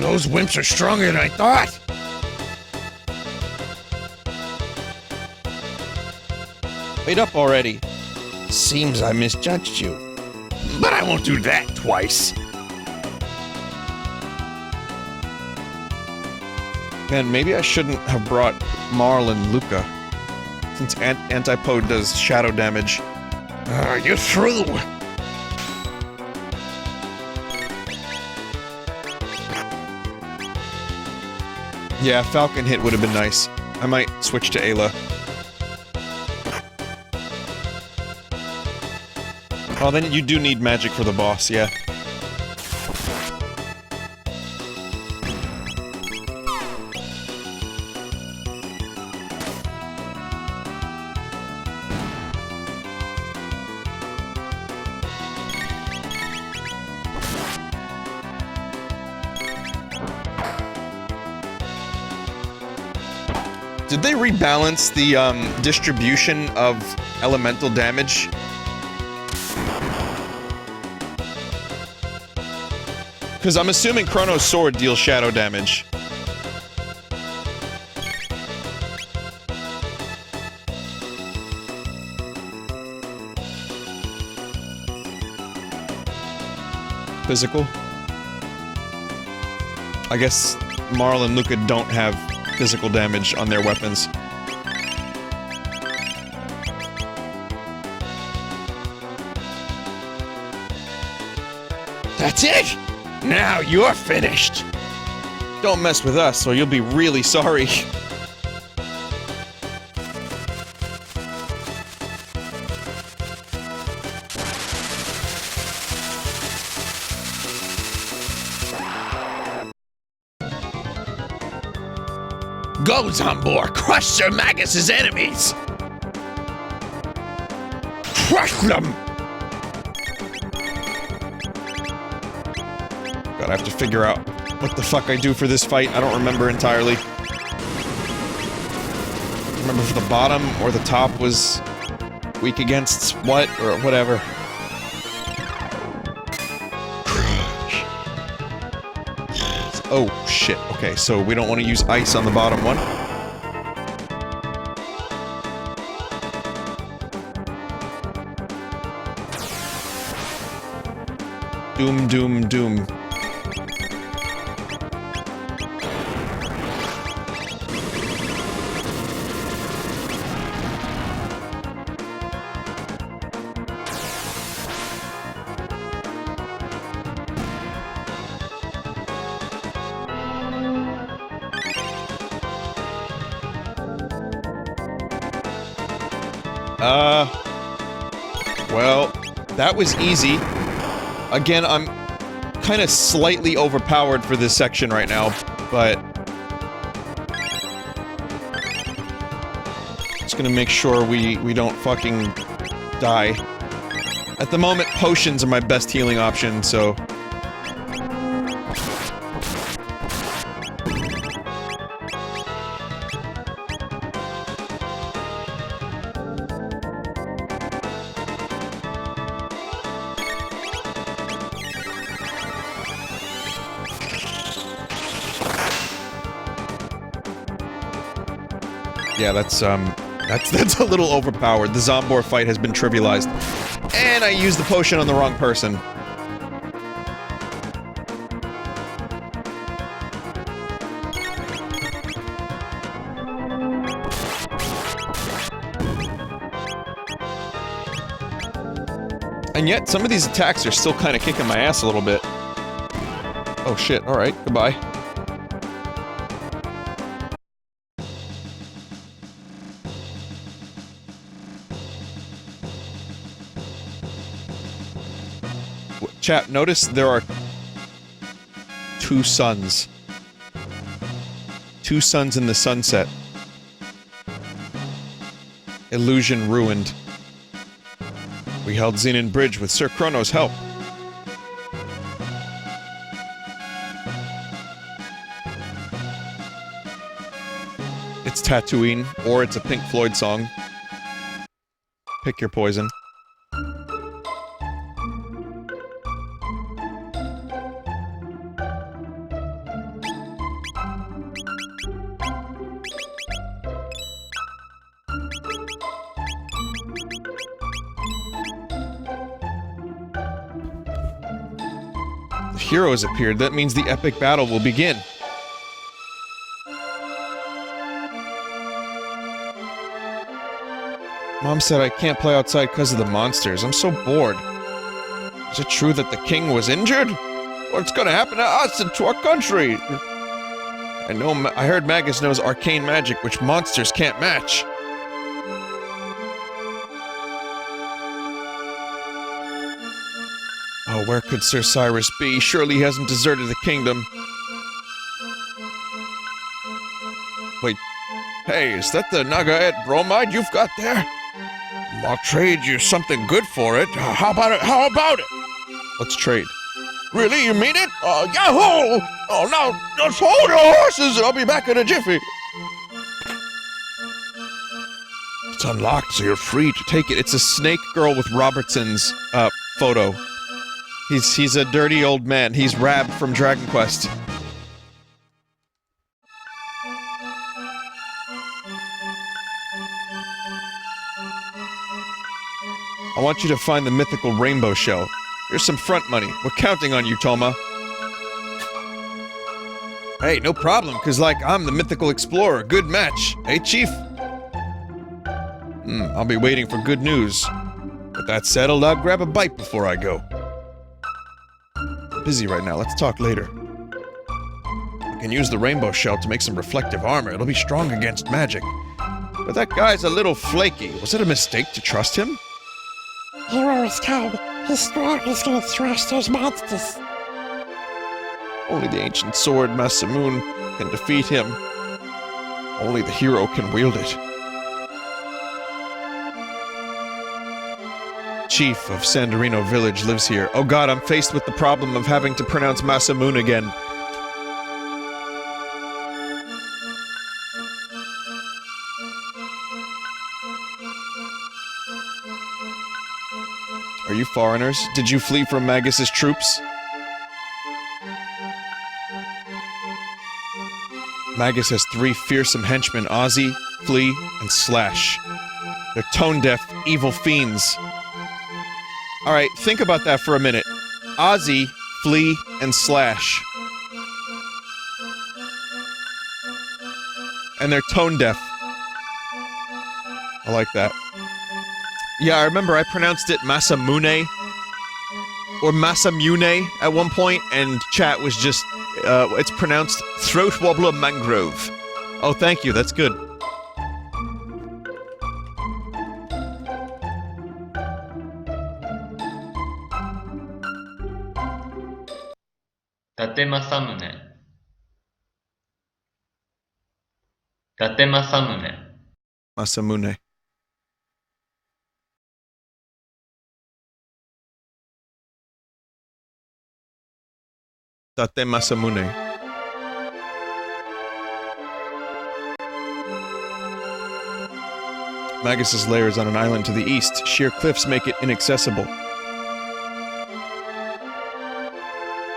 Those wimps are stronger than I thought. Wait up already. Seems I misjudged you. But I won't do that twice. Man, maybe I shouldn't have brought Marl and Luca. Since Antipode does shadow damage. You're through. Yeah, Falcon hit would have been nice. I might switch to Ayla. Oh, then you do need magic for the boss, yeah. Did they rebalance the, distribution of elemental damage? Because I'm assuming Chrono's sword deals shadow damage. Physical? I guess Marl and Luca don't have physical damage on their weapons. That's it! Now you're finished! Don't mess with us, or you'll be really sorry. Go, Zombor! Crush Sir Magus's enemies! Crush them! God, I have to figure out what the fuck I do for this fight. I don't remember entirely. Remember if the bottom or the top was weak against what, or whatever. Oh, shit. Okay, so we don't want to use ice on the bottom one. Doom, doom, doom. Well, that was easy. Again, I'm kind of slightly overpowered for this section right now, but just gonna make sure we don't fucking die. At the moment, potions are my best healing option, so... Yeah, that's a little overpowered. The Zombor fight has been trivialized. And I used the potion on the wrong person. And yet, some of these attacks are still kind of kicking my ass a little bit. Oh shit, alright, goodbye. Chat, notice there are two suns. Two suns in the sunset. Illusion ruined. We held Xenon Bridge with Sir Chrono's help. It's Tatooine, or it's a Pink Floyd song. Pick your poison. Heroes appeared. That means the epic battle will begin. Mom said I can't play outside because of the monsters. I'm so bored. Is it true that the king was injured? What's gonna happen to us and to our country? I heard Magus knows arcane magic which monsters can't match. Oh, where could Sir Cyrus be? Surely he hasn't deserted the kingdom. Wait. Hey, is that the Nagaet bromide you've got there? I'll trade you something good for it. How about it? How about it? Let's trade. Really? You mean it? Yahoo! Oh, now, just hold your horses and I'll be back in a jiffy. It's unlocked, so you're free to take it. It's a snake girl with Robertson's, photo. He's a dirty old man. He's Rab from Dragon Quest. I want you to find the mythical rainbow shell. Here's some front money. We're counting on you, Toma. Hey, no problem, cause I'm the mythical explorer. Good match. Hey, Chief? I'll be waiting for good news. With that settled, I'll grab a bite before I go. Busy right now, let's talk later. I can use the rainbow shell to make some reflective armor. It'll be strong against magic. But that guy's a little flaky. Was it a mistake to trust him? Hero is kind. He's strong. He's gonna thrash those monsters. Only the ancient sword Masamune can defeat him. Only the hero can wield it. Chief of Sandorino Village lives here. Oh god, I'm faced with the problem of having to pronounce Masamune again. Are you foreigners? Did you flee from Magus's troops? Magus has 3 fearsome henchmen, Ozzy, Flea, and Slash. They're tone-deaf, evil fiends. Alright, think about that for a minute. Ozzy, Flea, and Slash. And they're tone-deaf. I like that. Yeah, I remember I pronounced it Masamune or Masamune at one point, and chat was just, it's pronounced Throat Wobbler Mangrove. Oh, thank you, that's good. Tate Masamune. Tate Masamune. Masamune. Tate Masamune. Magus's lair is on an island to the east. Sheer cliffs make it inaccessible.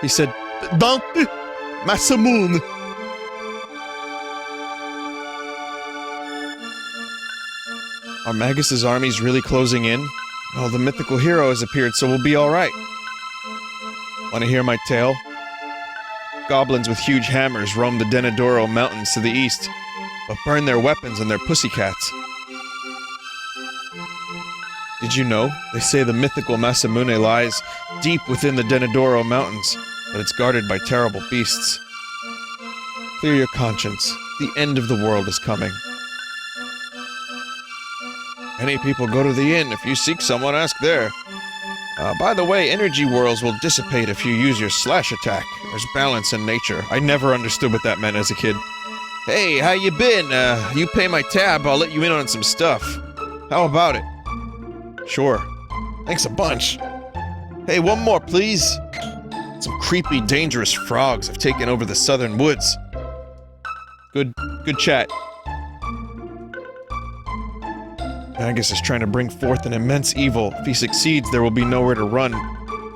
He said, Dante Masamune. Are Magus's armies really closing in? Well, the mythical hero has appeared, so we'll be alright. Want to hear my tale? Goblins with huge hammers roam the Denadoro mountains to the east, but burn their weapons and their pussycats. Did you know? They say the mythical Masamune lies deep within the Denadoro mountains, but it's guarded by terrible beasts. Clear your conscience. The end of the world is coming. Many people go to the inn. If you seek someone, ask there. By the way, energy whirls will dissipate if you use your slash attack. There's balance in nature. I never understood what that meant as a kid. Hey, how you been? You pay my tab, I'll let you in on some stuff. How about it? Sure. Thanks a bunch. Hey, one more, please. Some creepy, dangerous frogs have taken over the southern woods. Good chat. Magus is trying to bring forth an immense evil. If he succeeds, there will be nowhere to run.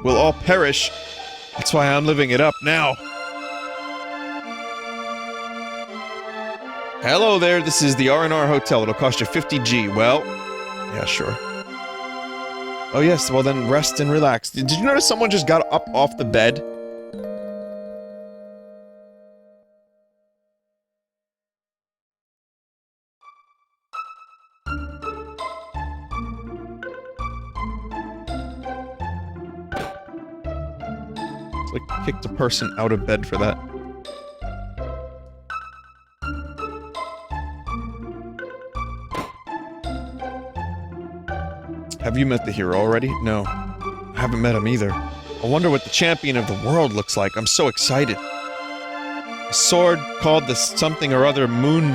We'll all perish. That's why I'm living it up now. Hello there, this is the R&R Hotel. It'll cost you 50G. Well, yeah, sure. Oh yes, well then rest and relax. Did you notice someone just got up off the bed? It's like kicked a person out of bed for that. Have you met the hero already? No. I haven't met him either. I wonder what the champion of the world looks like. I'm so excited. A sword called the something or other Mune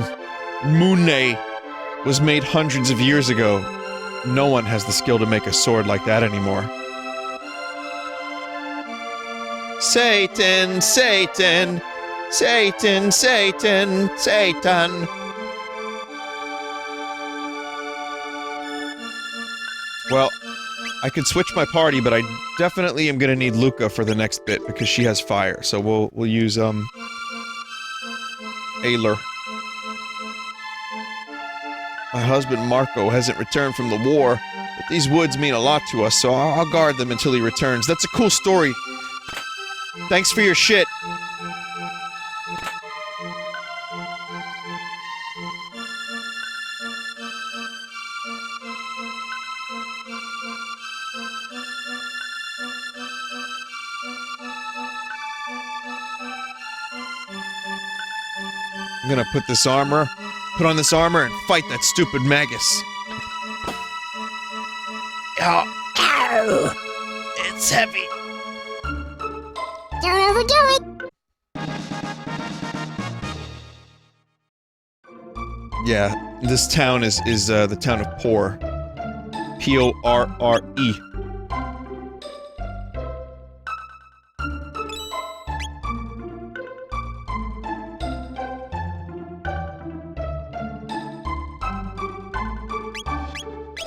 was made hundreds of years ago. No one has the skill to make a sword like that anymore. Satan, Satan, Satan, Satan, Satan. Well, I could switch my party, but I definitely am gonna need Luca for the next bit because she has fire. So we'll use Ayler. My husband Marco hasn't returned from the war, but these woods mean a lot to us, so I'll guard them until he returns. That's a cool story. Thanks for your shit. I'm gonna put on this armor and fight that stupid Magus. Ow! It's heavy. Don't overdo it. Yeah, this town is the town of Porre. P-O-R-R-E.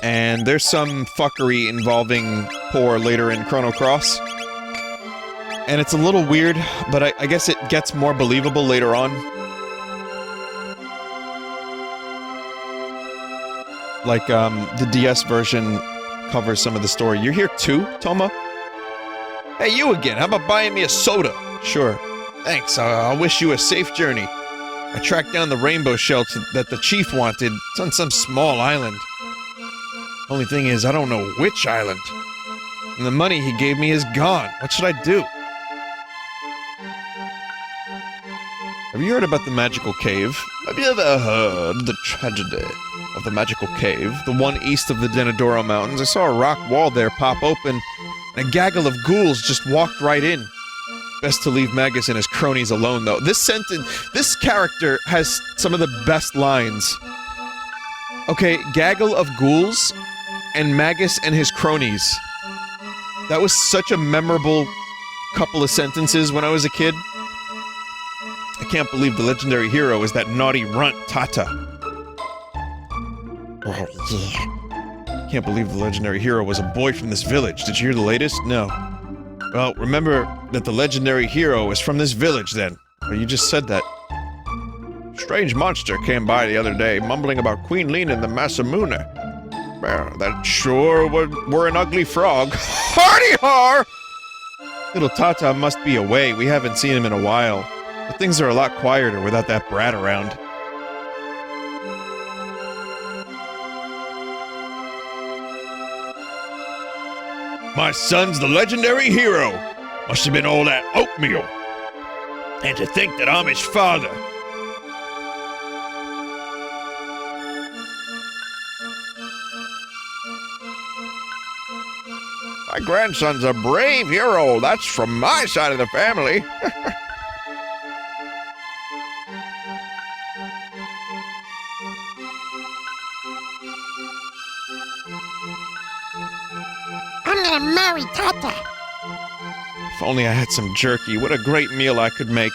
And there's some fuckery involving Porre later in Chrono Cross. And it's a little weird, but I guess it gets more believable later on. Like, the DS version covers some of the story. You're here too, Toma? Hey, you again. How about buying me a soda? Sure. Thanks. I'll wish you a safe journey. I tracked down the rainbow shell that the chief wanted. It's on some small island. Only thing is, I don't know which island. And the money he gave me is gone. What should I do? Have you heard about the magical cave? Have you ever heard the tragedy of the magical cave? The one east of the Denadoro Mountains. I saw a rock wall there pop open, and a gaggle of ghouls just walked right in. Best to leave Magus and his cronies alone, though. This character has some of the best lines. Okay, gaggle of ghouls, and Magus and his cronies. That was such a memorable couple of sentences when I was a kid. I can't believe the legendary hero is that naughty runt, Tata. Oh, yeah. Can't believe the legendary hero was a boy from this village. Did you hear the latest? No. Well, remember that the legendary hero is from this village, then. Well, you just said that. Strange monster came by the other day, mumbling about Queen Lean and the Masamune. Well, that sure were an ugly frog. Hardy-har! Little Tata must be away. We haven't seen him in a while. But things are a lot quieter without that brat around. My son's the legendary hero. Must have been all that oatmeal. And to think that I'm his father. My grandson's a brave hero. That's from my side of the family. I'm gonna marry Tata. If only I had some jerky, what a great meal I could make.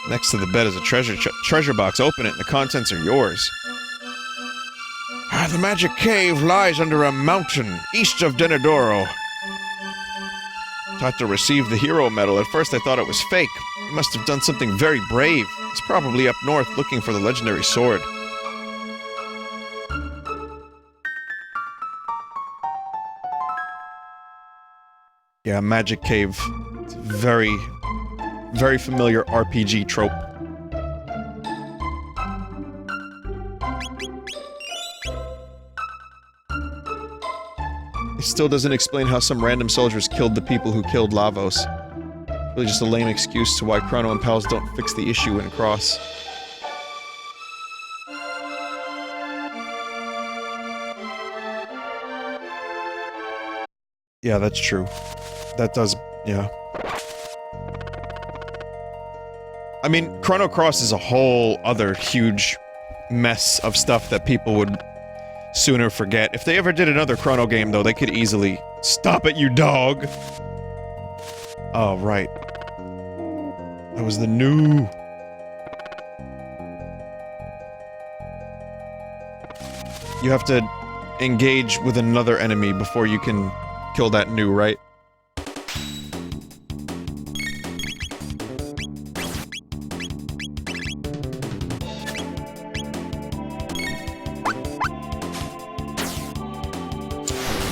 Next to the bed is a treasure box. Open it and the contents are yours. The magic cave lies under a mountain east of Denadoro. Tata received the hero medal. At first I thought it was fake. He must have done something very brave. He's probably up north looking for the legendary sword. Yeah, magic cave. It's a very, very familiar RPG trope. It still doesn't explain how some random soldiers killed the people who killed Lavos. Really just a lame excuse to why Chrono and pals don't fix the issue in Cross. Yeah, that's true. That does, yeah. I mean, Chrono Cross is a whole other huge mess of stuff that people would sooner forget. If they ever did another Chrono game, though, they could easily... Stop it, you dog! Oh, right. That was the new... You have to engage with another enemy before you can kill that new, right?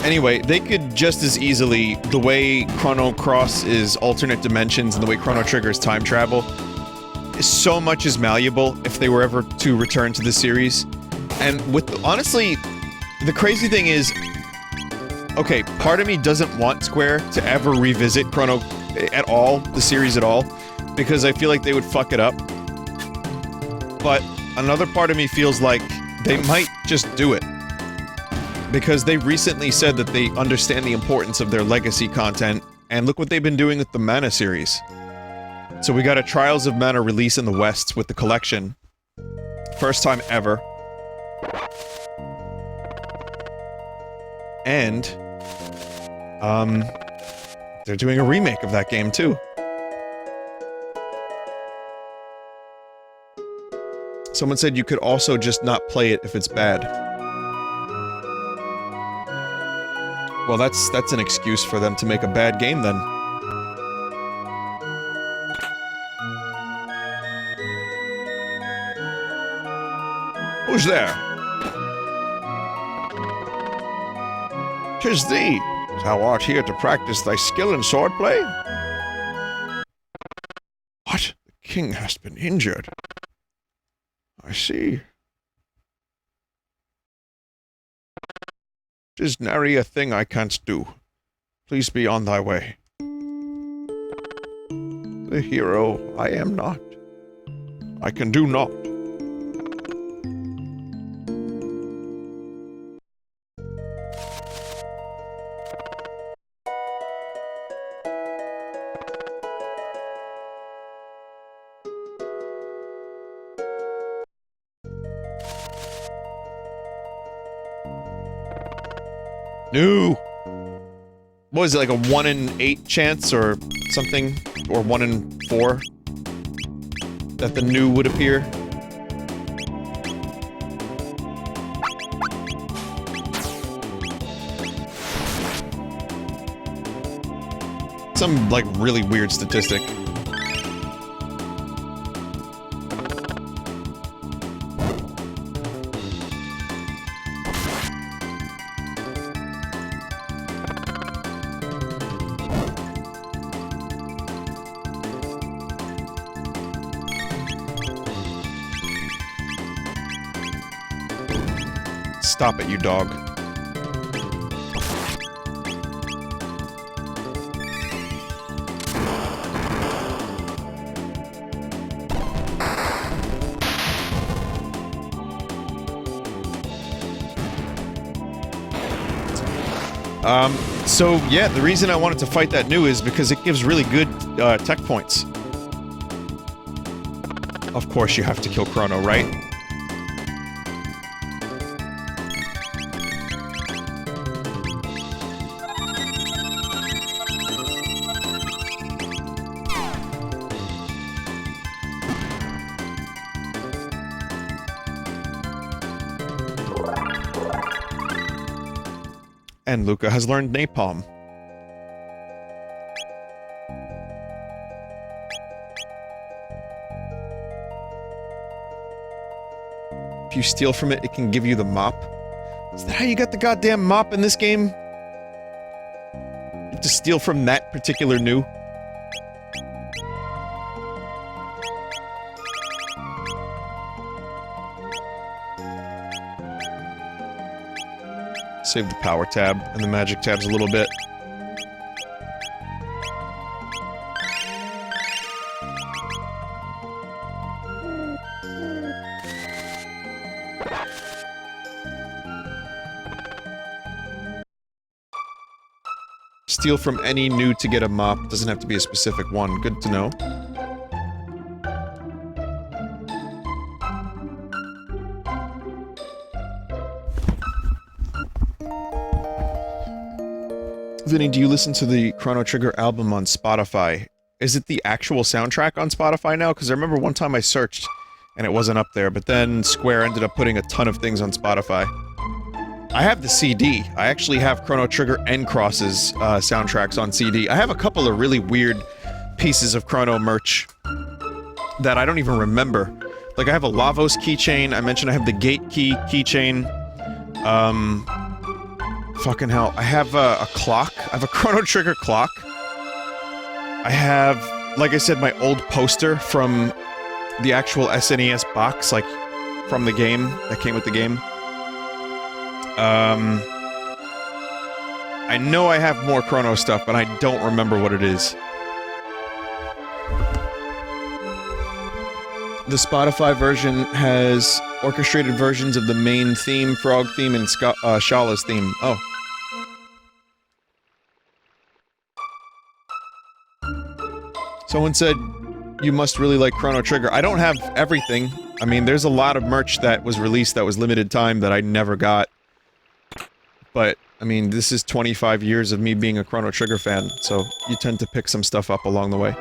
Anyway, they could just as easily, the way Chrono Cross is alternate dimensions and the way Chrono Trigger is time travel, so much is malleable if they were ever to return to the series. And with, honestly, the crazy thing is, okay, part of me doesn't want Square to ever revisit Chrono at all, the series at all, because I feel like they would fuck it up. But another part of me feels like they might just do it. Because they recently said that they understand the importance of their legacy content, and look what they've been doing with the Mana series. So we got a Trials of Mana release in the West with the collection. First time ever. And, they're doing a remake of that game, too. Someone said you could also just not play it if it's bad. Well, that's an excuse for them to make a bad game, then. Who's there? 'Tis thee. Thou art here to practice thy skill in swordplay? What? The king hast been injured. I see. 'Tis nary a thing I can't do. Please be on thy way. The hero I am not. I can do naught. No! What was it, like a 1 in 8 chance or something? Or 1 in 4? That the new would appear? Some, like, really weird statistic. Stop it, you dog. So, yeah, the reason I wanted to fight that new is because it gives really good, tech points. Of course you have to kill Chrono, right? And Luca has learned napalm. If you steal from it, it can give you the mop. Is that how you got the goddamn mop in this game? You have to steal from that particular new? Save the power tab and the magic tabs a little bit. Steal from any new to get a mop. Doesn't have to be a specific one. Good to know. Vinny, do you listen to the Chrono Trigger album on Spotify? Is it the actual soundtrack on Spotify now? Because I remember one time I searched and it wasn't up there, but then Square ended up putting a ton of things on Spotify. I have the CD. I actually have Chrono Trigger and Cross's soundtracks on CD. I have a couple of really weird pieces of Chrono merch that I don't even remember. Like, I have a Lavos keychain. I mentioned I have the Gate Key keychain. Fucking hell. I have a clock. I have a Chrono Trigger clock. I have, like I said, my old poster from the actual SNES box, like, from the game, that came with the game. I know I have more Chrono stuff, but I don't remember what it is. The Spotify version has orchestrated versions of the main theme, Frog theme, and Shala's theme. Oh. Someone said, you must really like Chrono Trigger. I don't have everything. I mean, there's a lot of merch that was released that was limited time that I never got. But, I mean, this is 25 years of me being a Chrono Trigger fan, so you tend to pick some stuff up along the way.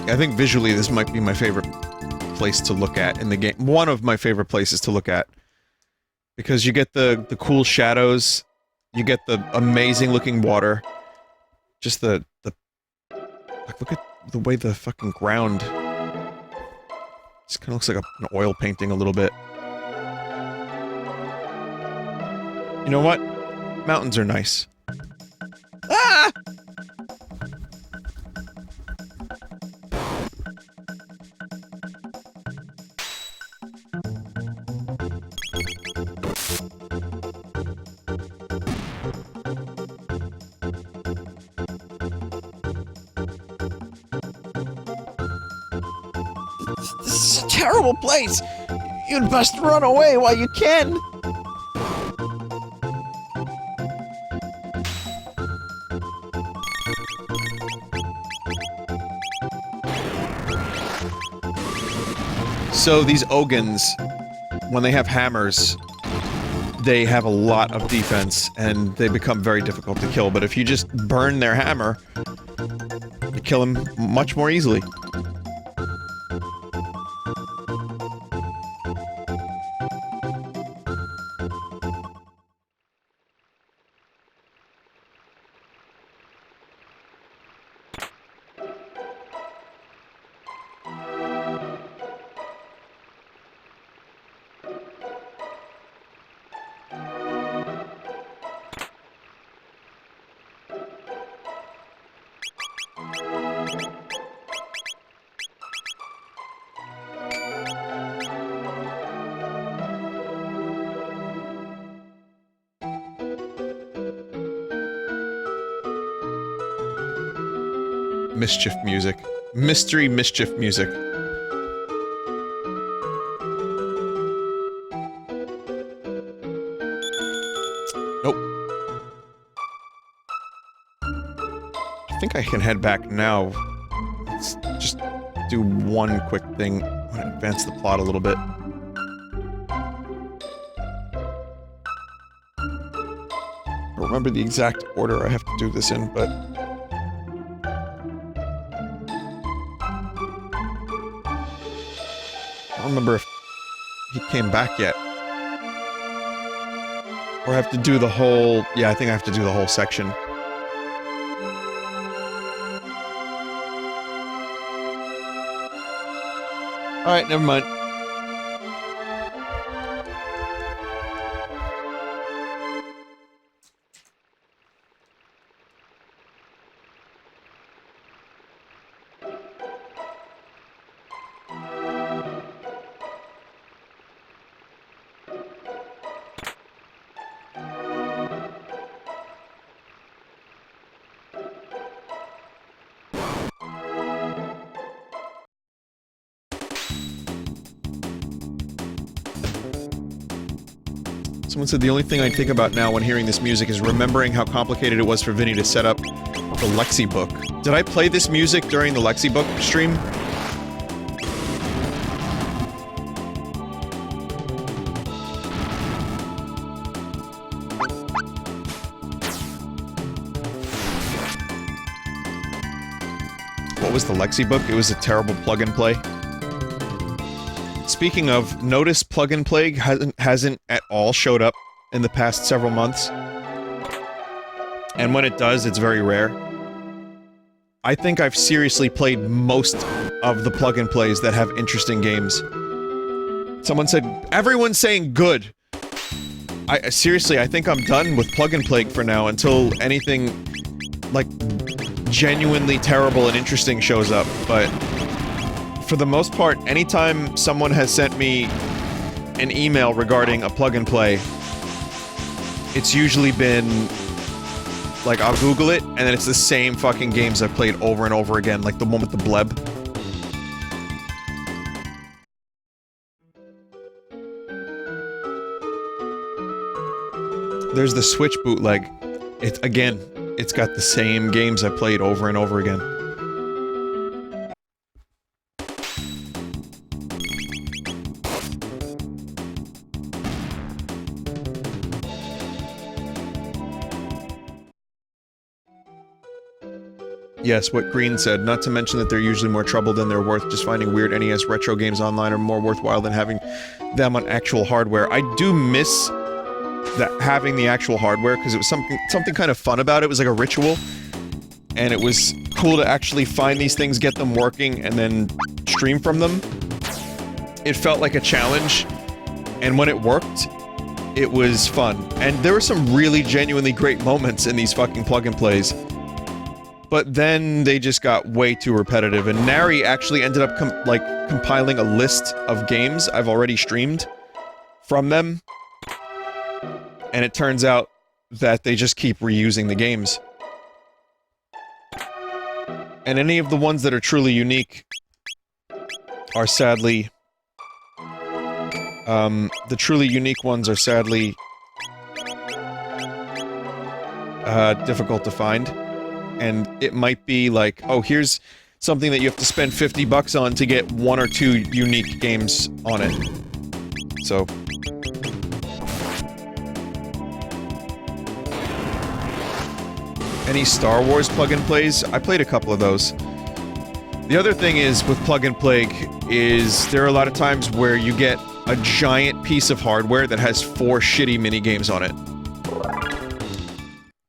I think visually this might be my favorite place to look at in the game. One of my favorite places to look at. Because you get the cool shadows, you get the amazing looking water, just the like, look at the way the fucking ground... This kinda looks like an oil painting a little bit. You know what? Mountains are nice. Ah! This is a terrible place! You'd best run away while you can! So these Ogans, when they have hammers, they have a lot of defense, and they become very difficult to kill, but if you just burn their hammer, you kill them much more easily. Mischief music. Mystery mischief music. Nope. I think I can head back now. Let's just do one quick thing. I want to advance the plot a little bit. I don't remember the exact order I have to do this in, but... I don't remember if he came back yet. Or I have to do the whole... Yeah, I think I have to do the whole section. Alright, never mind. Someone said the only thing I think about now when hearing this music is remembering how complicated it was for Vinny to set up the Lexi book. Did I play this music during the Lexi book stream? What was the Lexi book? It was a terrible plug-and-play. Speaking of, notice plug-and play hasn't at all showed up in the past several months. And when it does, it's very rare. I think I've seriously played most of the plug-and plays that have interesting games. Someone said, everyone's saying good! Seriously, I think I'm done with plug-and play for now until anything, like, genuinely terrible and interesting shows up, but for the most part, anytime someone has sent me an email regarding a plug and play, it's usually been like, I'll Google it, and then it's the same fucking games I've played over and over again, like the one with the bleb. There's the Switch bootleg. It's got the same games I played over and over again. Yes, what Green said, not to mention that they're usually more trouble than they're worth. Just finding weird NES retro games online are more worthwhile than having them on actual hardware. I do miss that having the actual hardware, because it was something kind of fun about it. It was like a ritual, and it was cool to actually find these things, get them working, and then stream from them. It felt like a challenge, and when it worked, it was fun. And there were some really genuinely great moments in these fucking plug-and-plays. But then they just got way too repetitive, and Nary actually ended up compiling a list of games I've already streamed from them. And it turns out that they just keep reusing the games. And any of the ones that are truly unique are sadly... the truly unique ones are sadly... difficult to find. And it might be like, oh, here's something that you have to spend $50 on to get 1 or 2 unique games on it. So... Any Star Wars plug-and-plays? I played a couple of those. The other thing is, with plug-and-play, is there are a lot of times where you get a giant piece of hardware that has 4 shitty minigames on it.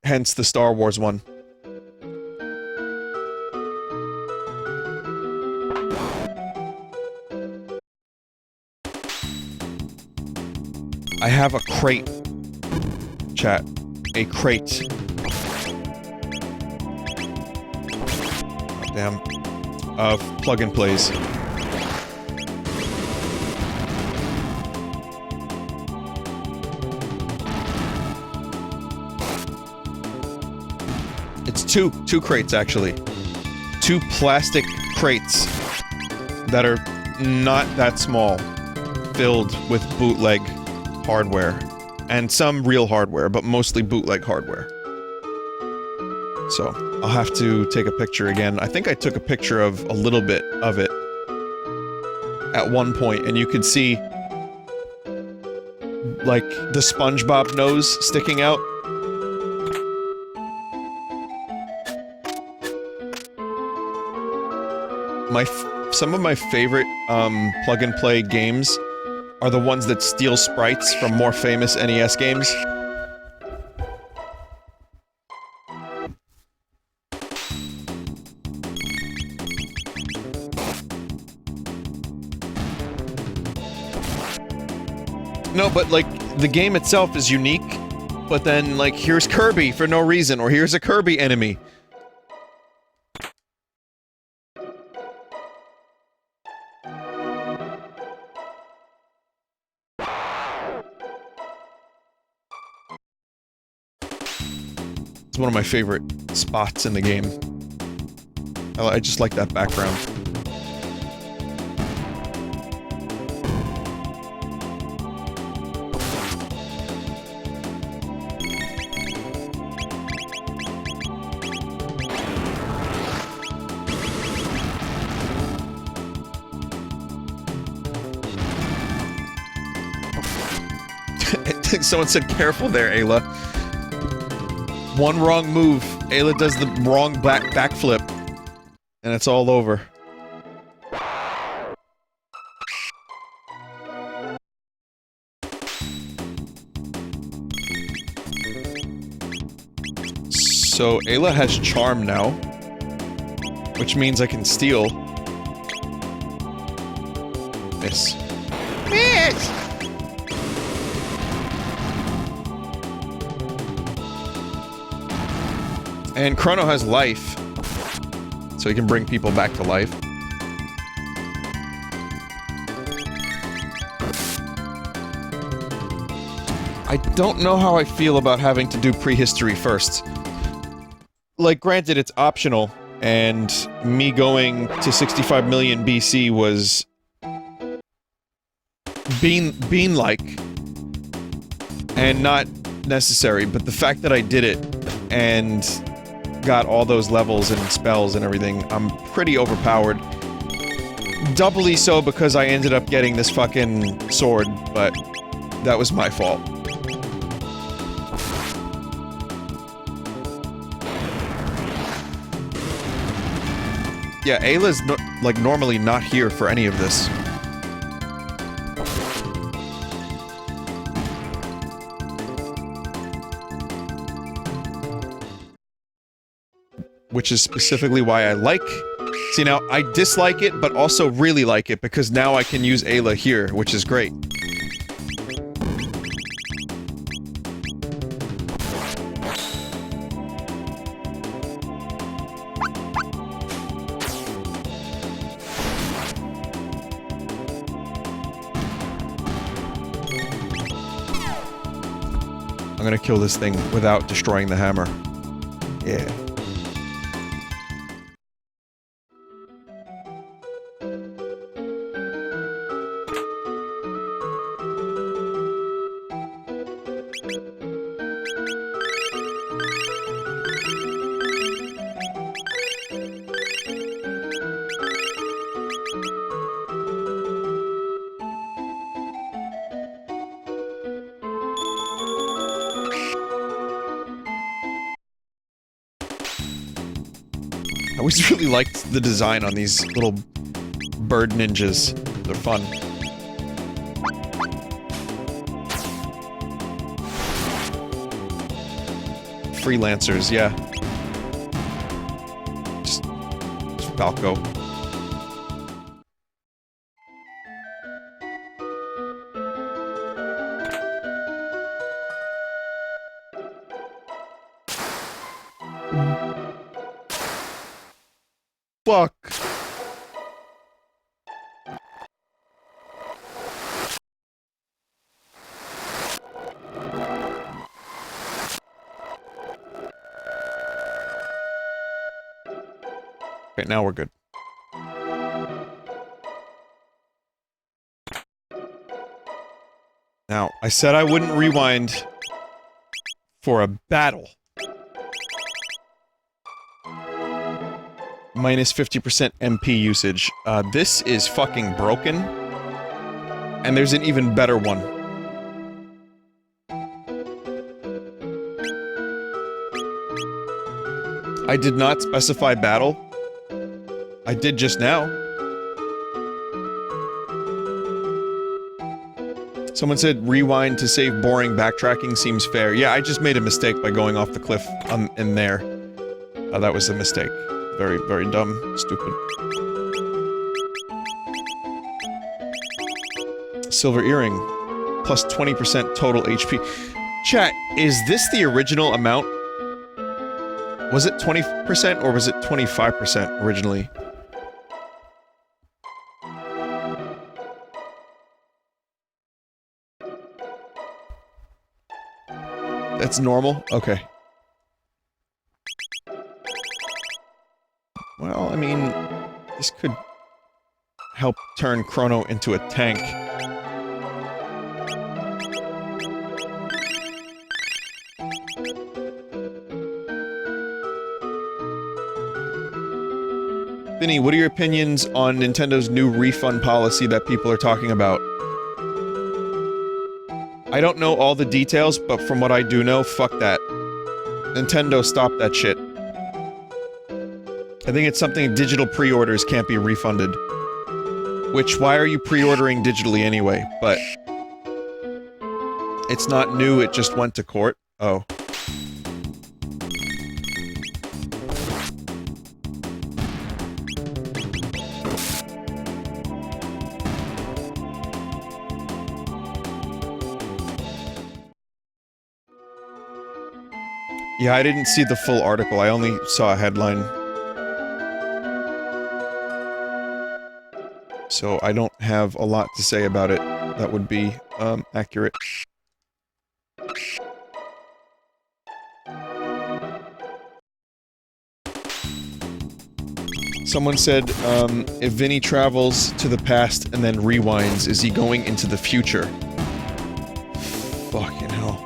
Hence the Star Wars one. I have a crate. Chat. A crate. Damn. Of plug-and-plays. It's two crates, actually. 2 plastic crates that are not that small, filled with bootleg hardware. And some real hardware, but mostly bootleg hardware. So, I'll have to take a picture again. I think I took a picture of a little bit of it at one point, and you could see, like, the SpongeBob nose sticking out. Some of my favorite, plug-and-play games are the ones that steal sprites from more famous NES games. No, but, like, the game itself is unique, but then, like, here's Kirby for no reason, or here's a Kirby enemy. It's one of my favorite spots in the game. I just like that background. Someone said, careful there, Ayla. One wrong move, Ayla does the wrong backflip, and it's all over. So, Ayla has charm now, which means I can steal. Miss. Miss! And Chrono has life. So he can bring people back to life. I don't know how I feel about having to do prehistory first. Like, granted, it's optional, and me going to 65 million BC was... bean-like. And not necessary, but the fact that I did it, and got all those levels and spells and everything, I'm pretty overpowered. Doubly so because I ended up getting this fucking sword, but that was my fault. Yeah, Ayla's like normally not here for any of this. Which is specifically why I like... See, now, I dislike it, but also really like it, because now I can use Ayla here, which is great. I'm gonna kill this thing without destroying the hammer. Yeah. I always really liked the design on these little bird ninjas. They're fun. Freelancers, yeah. Just Falco. Fuck. Okay, now we're good. Now, I said I wouldn't rewind for a battle. Minus 50% MP usage. This is fucking broken. And there's an even better one. I did not specify battle. I did just now. Someone said rewind to save boring backtracking seems fair. Yeah, I just made a mistake by going off the cliff in there. That was a mistake. Very, very dumb. Stupid. Silver earring. Plus 20% total HP. Chat, is this the original amount? Was it 20% or was it 25% originally? That's normal? Okay. Well, I mean, this could help turn Chrono into a tank. Vinny, what are your opinions on Nintendo's new refund policy that people are talking about? I don't know all the details, but from what I do know, fuck that. Nintendo, stop that shit. I think it's something digital pre-orders can't be refunded. Which, why are you pre-ordering digitally anyway? But... it's not new, it just went to court? Oh. Yeah, I didn't see the full article, I only saw a headline. So I don't have a lot to say about it that would be, accurate. Someone said, if Vinny travels to the past and then rewinds, is he going into the future? Fucking hell.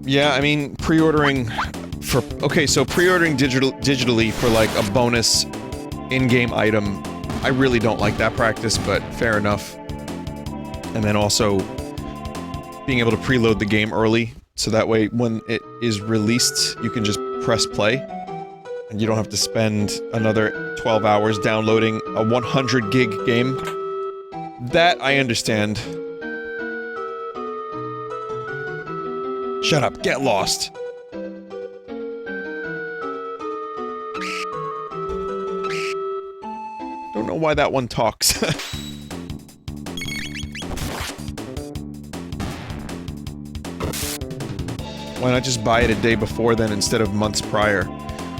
Yeah, I mean, pre-ordering for... Okay, so pre-ordering digitally for, like, a bonus in-game item, I really don't like that practice, but fair enough. And then also, being able to preload the game early, so that way, when it is released, you can just press play, and you don't have to spend another 12 hours downloading a 100 gig game. That I understand. Shut up, get lost. Don't know why that one talks. Why not just buy it a day before then instead of months prior?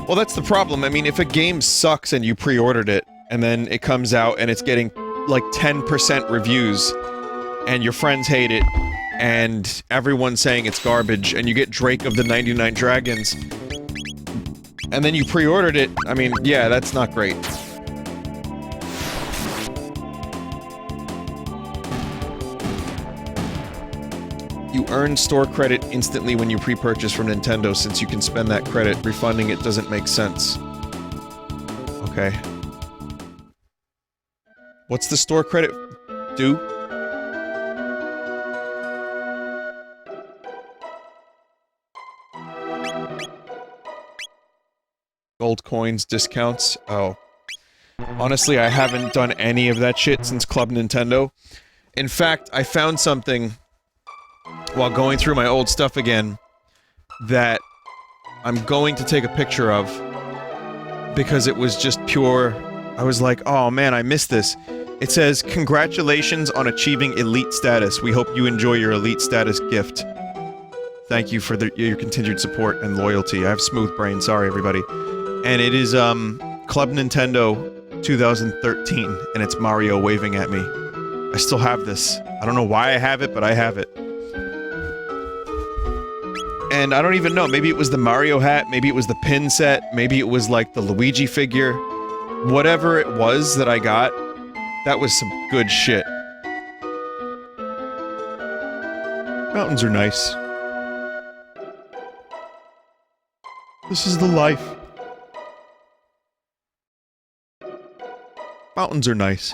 Well, that's the problem. I mean, if a game sucks and you pre-ordered it, and then it comes out and it's getting, like, 10% reviews, and your friends hate it, and everyone's saying it's garbage, and you get Drake of the 99 Dragons, and then you pre-ordered it, I mean, yeah, that's not great. You earn store credit instantly when you pre-purchase from Nintendo, since you can spend that credit. Refunding it doesn't make sense. Okay. What's the store credit do? Gold coins, discounts. Oh. Honestly, I haven't done any of that shit since Club Nintendo. In fact, I found something while going through my old stuff again that I'm going to take a picture of because it was just pure... I was like, oh man, I missed this. It says, congratulations on achieving elite status. We hope you enjoy your elite status gift. Thank you for your continued support and loyalty. I have smooth brain, sorry everybody. And it is, Club Nintendo 2013, and it's Mario waving at me. I still have this. I don't know why I have it, but I have it. And I don't even know, maybe it was the Mario hat, maybe it was the pin set, maybe it was like the Luigi figure. Whatever it was that I got, that was some good shit. Mountains are nice. This is the life. Mountains are nice.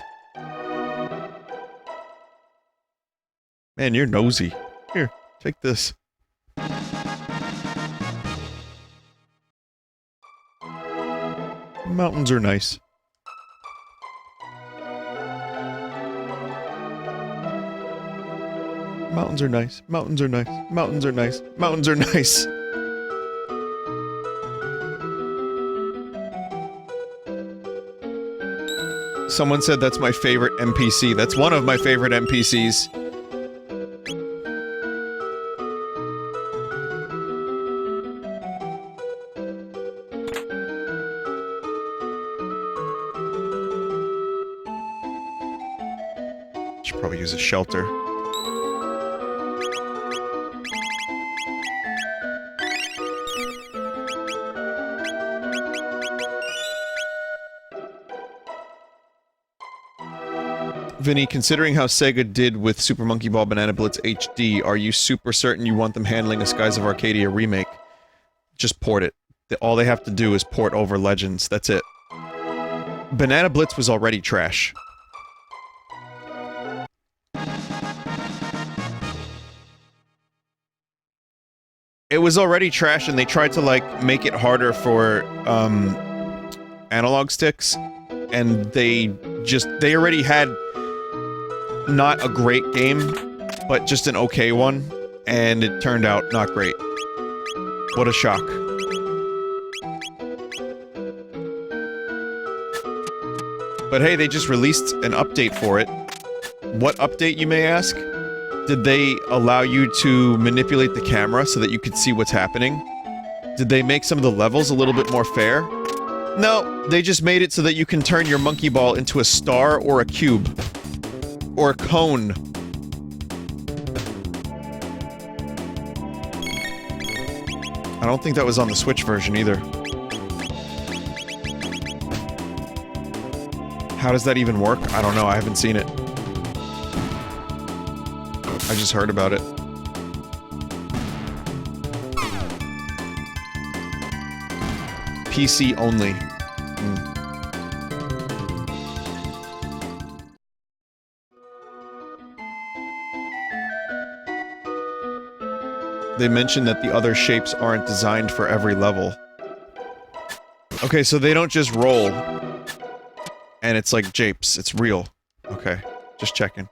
Man, you're nosy. Here, take this. Mountains are nice. Mountains are nice. Mountains are nice. Mountains are nice. Mountains are nice. Someone said that's my favorite NPC. That's one of my favorite NPCs. Should probably use a shelter. Vinny, considering how Sega did with Super Monkey Ball Banana Blitz HD, are you super certain you want them handling a Skies of Arcadia remake? Just port it. All they have to do is port over Legends, that's it. Banana Blitz was already trash. It was already trash, and they tried to, like, make it harder for, analog sticks, and they already had not a great game, but just an okay one, and it turned out not great. What a shock. But hey, they just released an update for it. What update, you may ask? Did they allow you to manipulate the camera so that you could see what's happening? Did they make some of the levels a little bit more fair? No, they just made it so that you can turn your monkey ball into a star or a cube. Or a cone. I don't think that was on the Switch version either. How does that even work? I don't know, I haven't seen it. I just heard about it. PC only. They mentioned that the other shapes aren't designed for every level. Okay, so they don't just roll. And it's like japes, it's real. Okay, just checking.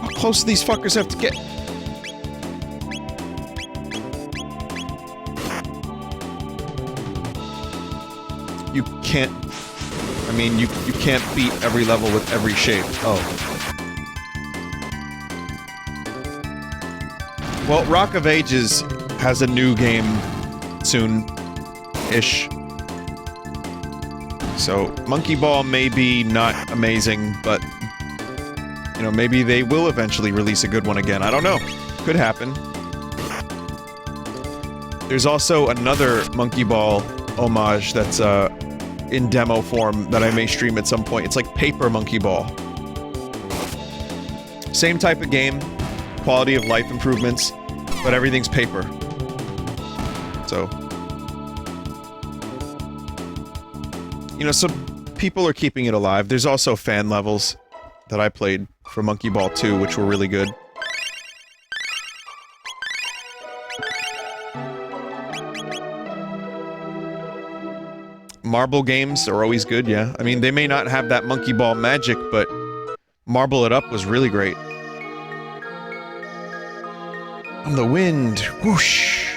How close do these fuckers have to get? You can't... I mean, you can't beat every level with every shape. Oh. Well, Rock of Ages has a new game soon-ish. So, Monkey Ball may be not amazing, but... you know, maybe they will eventually release a good one again. I don't know. Could happen. There's also another Monkey Ball homage that's, in demo form that I may stream at some point. It's like Paper Monkey Ball. Same type of game, quality of life improvements, but everything's paper. So... you know, some people are keeping it alive. There's also fan levels that I played for Monkey Ball 2, which were really good. Marble games are always good, yeah. I mean, they may not have that Monkey Ball magic, but Marble It Up was really great. On the wind, whoosh!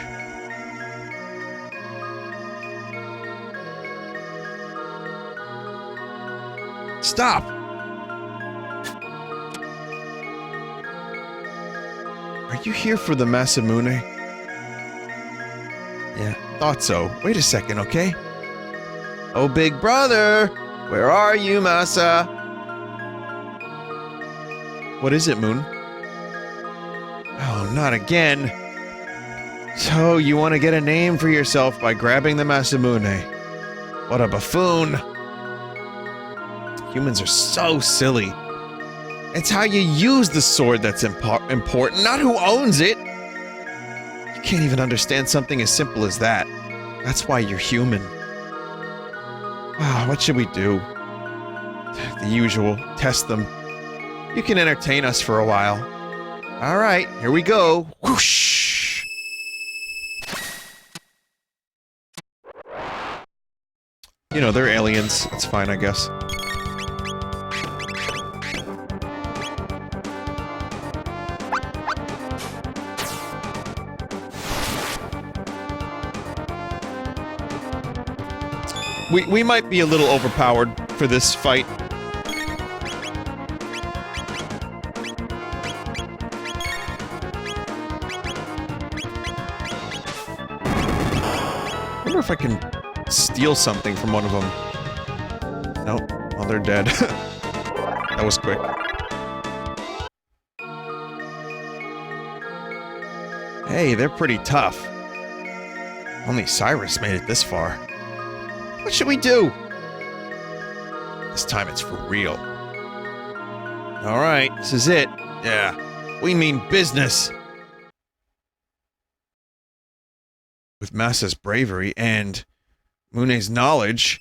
Stop! Are you here for the Masamune? Yeah, thought so. Wait a second, okay? Oh, big brother! Where are you, Masa? What is it, Moon? Oh, not again. So, you want to get a name for yourself by grabbing the Masamune. What a buffoon. Humans are so silly. It's how you use the sword that's important, not who owns it. You can't even understand something as simple as that. That's why you're human. What should we do? The usual. Test them. You can entertain us for a while. Alright, here we go. Whoosh! You know, they're aliens. It's fine, I guess. We might be a little overpowered for this fight. I wonder if I can steal something from one of them. Nope. Well, they're dead. That was quick. Hey, they're pretty tough. Only Cyrus made it this far. What should we do? This time it's for real. Alright, this is it. Yeah, we mean business. With Masa's bravery and Mune's knowledge,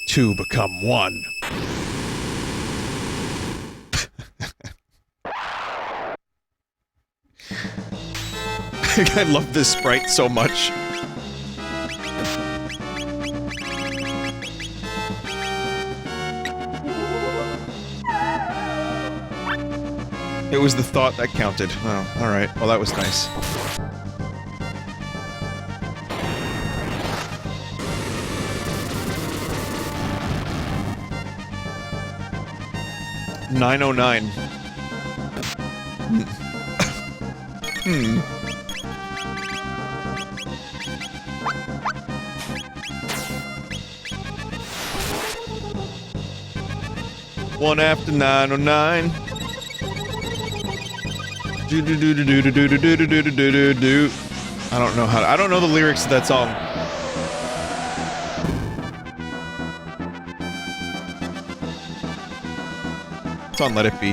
two become one. I love this sprite so much. It was the thought that counted. Oh, alright. Well, that was nice. $9.09. Hmm. One after 909. Do do do do do do do do do do do do do. I don't know how to, I don't know the lyrics to that song. It's on Let It Be.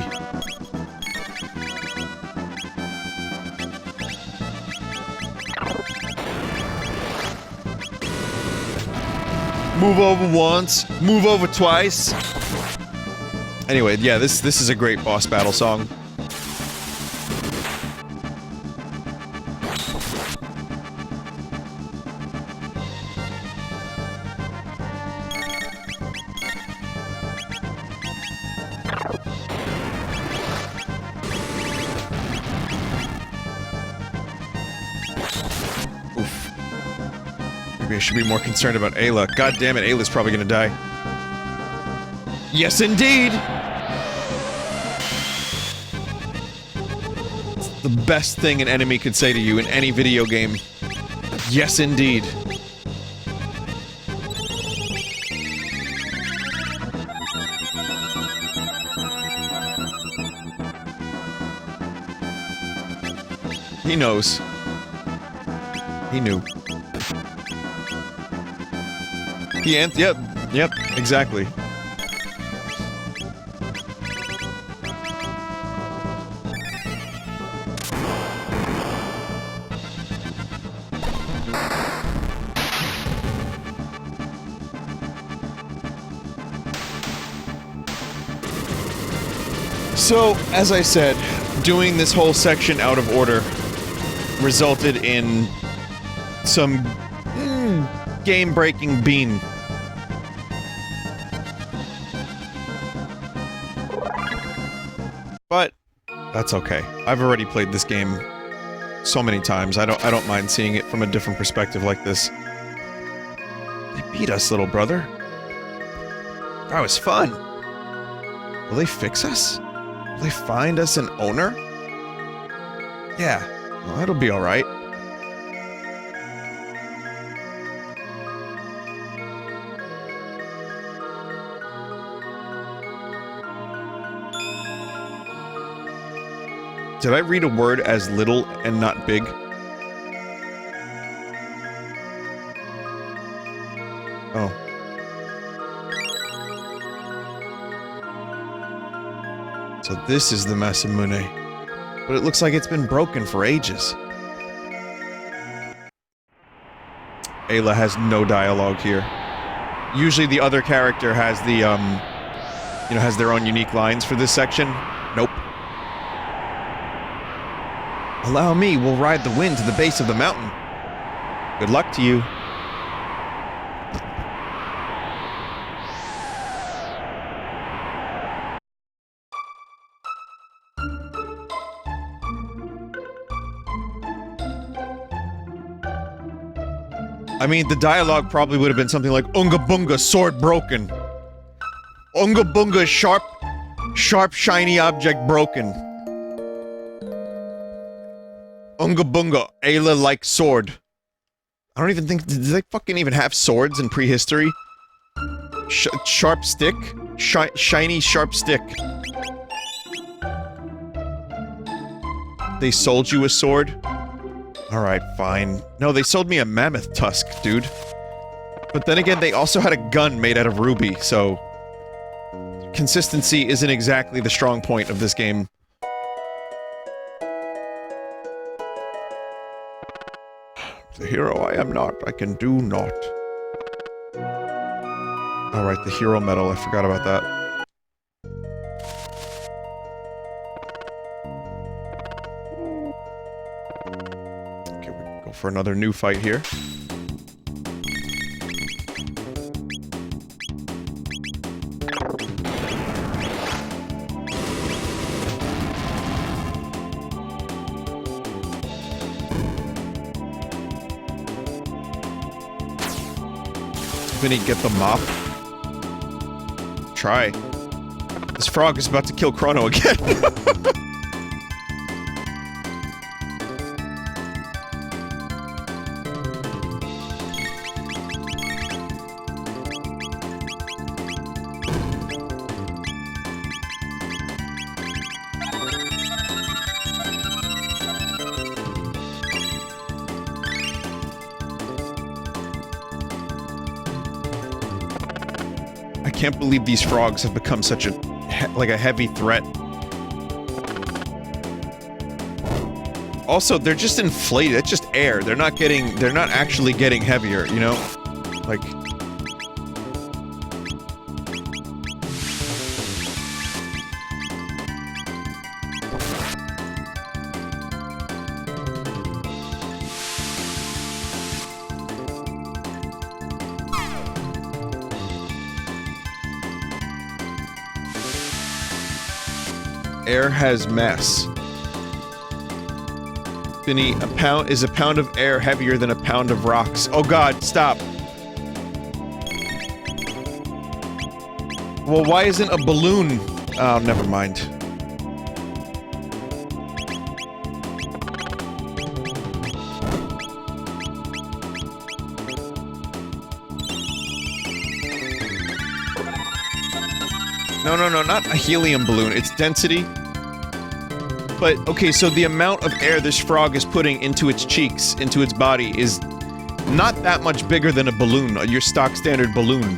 Move over once, move over twice. Anyway, yeah, this is a great boss battle song. Maybe I should be more concerned about Ayla. God damn it, Ayla's probably gonna die. Yes, indeed! It's the best thing an enemy could say to you in any video game. Yes, indeed. He knows. He knew. Yep, exactly. So, as I said, doing this whole section out of order resulted in some game-breaking bean. But that's okay. I've already played this game so many times. I don't mind seeing it from a different perspective like this. They beat us, little brother. That was fun. Will they fix us? Will they find us an owner? Yeah, well, that'll be alright. Did I read a word as little and not big? Oh. So this is the Masamune. But it looks like it's been broken for ages. Ayla has no dialogue here. Usually the other character has the, you know, has their own unique lines for this section. Nope. Allow me, we'll ride the wind to the base of the mountain. Good luck to you. I mean, the dialogue probably would have been something like, Unga Bunga, sword broken. Unga Bunga, sharp, shiny object broken. Unga Bunga, Ayla-like sword. I don't even think- did they fucking even have swords in Prehistory? Sharp stick? Shiny sharp stick. They sold you a sword? Alright, fine. No, they sold me a mammoth tusk, dude. But then again, they also had a gun made out of ruby, so... consistency isn't exactly the strong point of this game. The hero I am not, I can do naught. Alright, the hero medal, I forgot about that. for another new fight here. Vinny, get the mop. Try. This frog is about to kill Chrono again. I can't believe these frogs have become such a heavy threat. Also, they're just inflated. It's just air. They're not actually getting heavier, you know? Like... Air has mass. Vinny, is a pound of air heavier than a pound of rocks? Oh god, stop. Well, why isn't a balloon... Oh, never mind. No, not a helium balloon. It's density. But, okay, so the amount of air this frog is putting into its cheeks, into its body, is not that much bigger than a balloon, your stock standard balloon.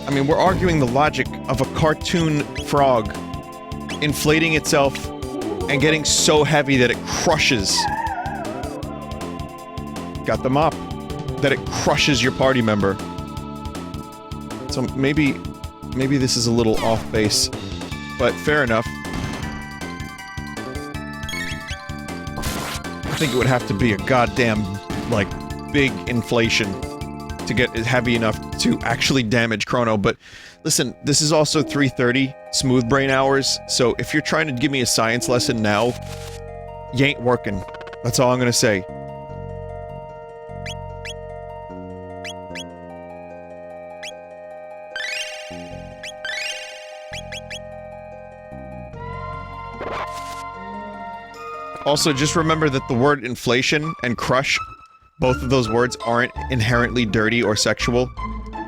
I mean, we're arguing the logic of a cartoon frog inflating itself and getting so heavy that it crushes. Got the mop. That it crushes your party member. So maybe this is a little off base, but fair enough. I think it would have to be a goddamn, like, big inflation to get it heavy enough to actually damage Chrono, but listen, this is also 3:30 smooth brain hours, so if you're trying to give me a science lesson now, you ain't working. That's all I'm gonna say. Also, just remember that the word inflation and crush, both of those words aren't inherently dirty or sexual,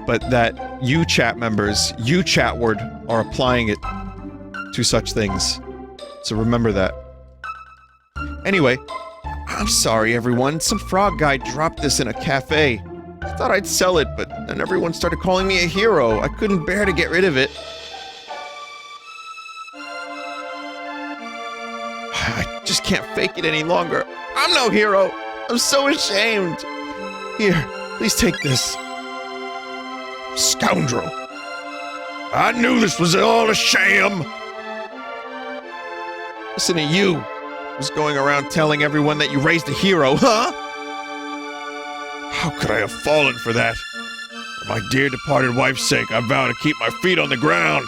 but that you chat members, you chatward, are applying it to such things. So remember that. Anyway, I'm sorry everyone, some frog guy dropped this in a cafe. I thought I'd sell it, but then everyone started calling me a hero. I couldn't bear to get rid of it. I just can't fake it any longer. I'm no hero. I'm so ashamed. Here, please take this. Scoundrel! I knew this was all a sham! Listen to you, who's going around telling everyone that you raised a hero, huh? How could I have fallen for that? For my dear departed wife's sake, I vow to keep my feet on the ground.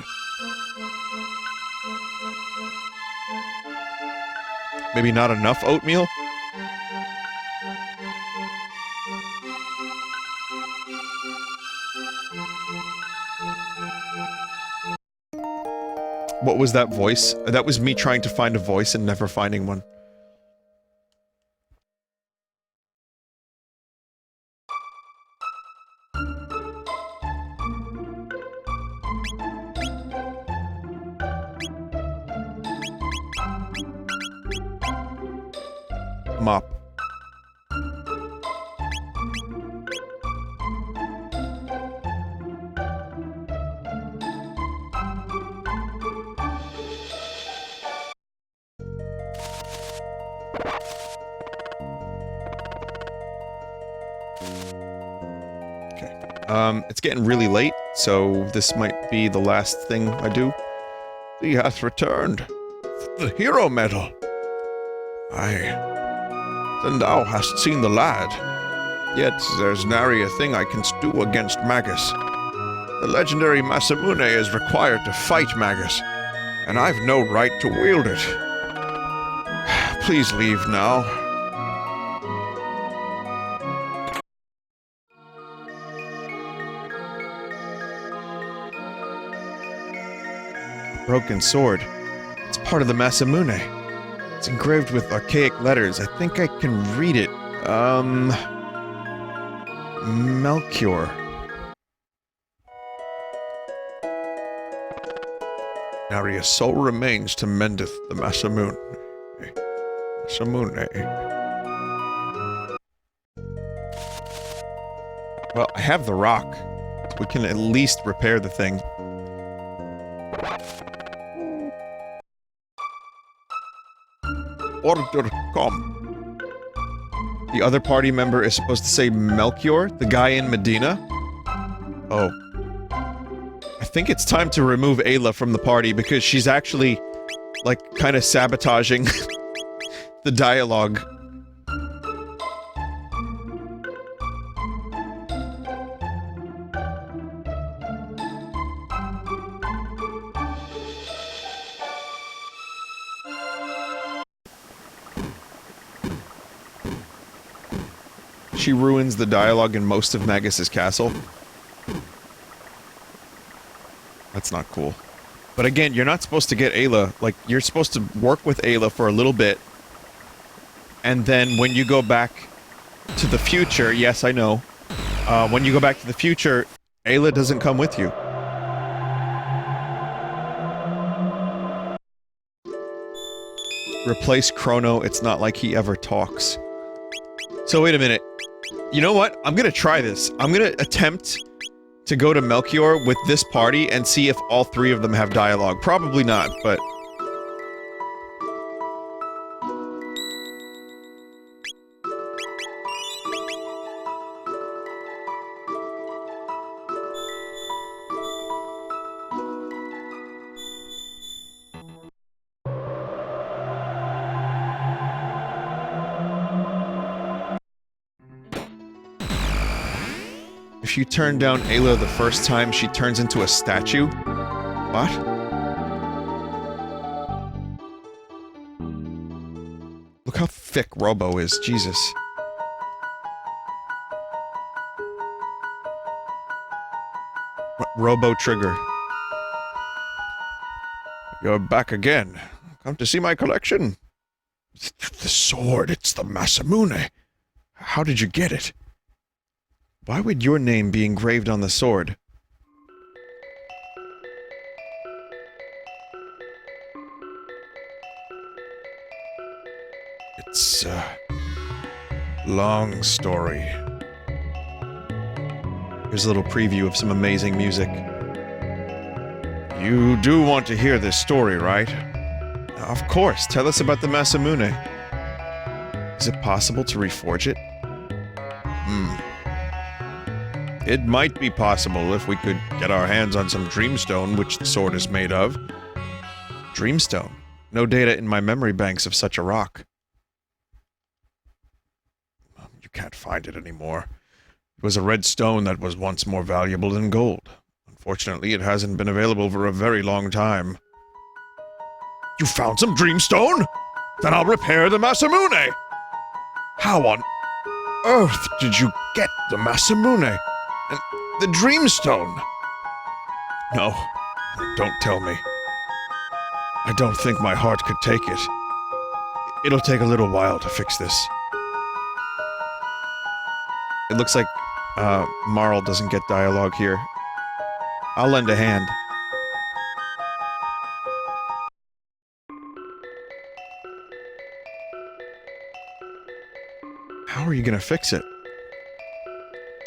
Maybe not enough oatmeal? What was that voice? That was me trying to find a voice and never finding one. Mop. It's getting really late, so this might be the last thing I do. He hath returned. The hero medal. Aye. Then thou hast seen the lad. Yet there's nary a thing I can do against Magus. The legendary Masamune is required to fight Magus, and I've no right to wield it. Please leave now. Broken sword. It's part of the Masamune. It's engraved with archaic letters. I think I can read it. Melchior. Nary a soul remains to mendeth the Masamune. Masamune. Well, I have the rock. We can at least repair the thing. Order come. The other party member is supposed to say Melchior, the guy in Medina? Oh. I think it's time to remove Ayla from the party because she's actually, like, kind of sabotaging the dialogue. She ruins the dialogue in most of Magus's castle. That's not cool. But again, you're not supposed to get Ayla. Like, you're supposed to work with Ayla for a little bit. And then when you go back to the future, yes, I know. When you go back to the future, Ayla doesn't come with you. Replace Chrono, it's not like he ever talks. So wait a minute. You know what? I'm gonna try this. I'm gonna attempt to go to Melchior with this party and see if all three of them have dialogue. Probably not, but... If you turn down Ayla the first time, she turns into a statue? What? Look how thick Robo is, Jesus. Robo Trigger. You're back again. Come to see my collection. The sword, it's the Masamune. How did you get it? Why would your name be engraved on the sword? It's a long story. Here's a little preview of some amazing music. You do want to hear this story, right? Of course, tell us about the Masamune. Is it possible to reforge it? It might be possible if we could get our hands on some dreamstone, which the sword is made of. Dreamstone? No data in my memory banks of such a rock. You can't find it anymore. It was a red stone that was once more valuable than gold. Unfortunately, it hasn't been available for a very long time. You found some dreamstone? Then I'll repair the Masamune! How on earth did you get the Masamune? And the dreamstone? No, don't tell me. I don't think my heart could take it. It'll take a little while to fix this. It looks like, Marl doesn't get dialogue here. I'll lend a hand. How are you gonna fix it?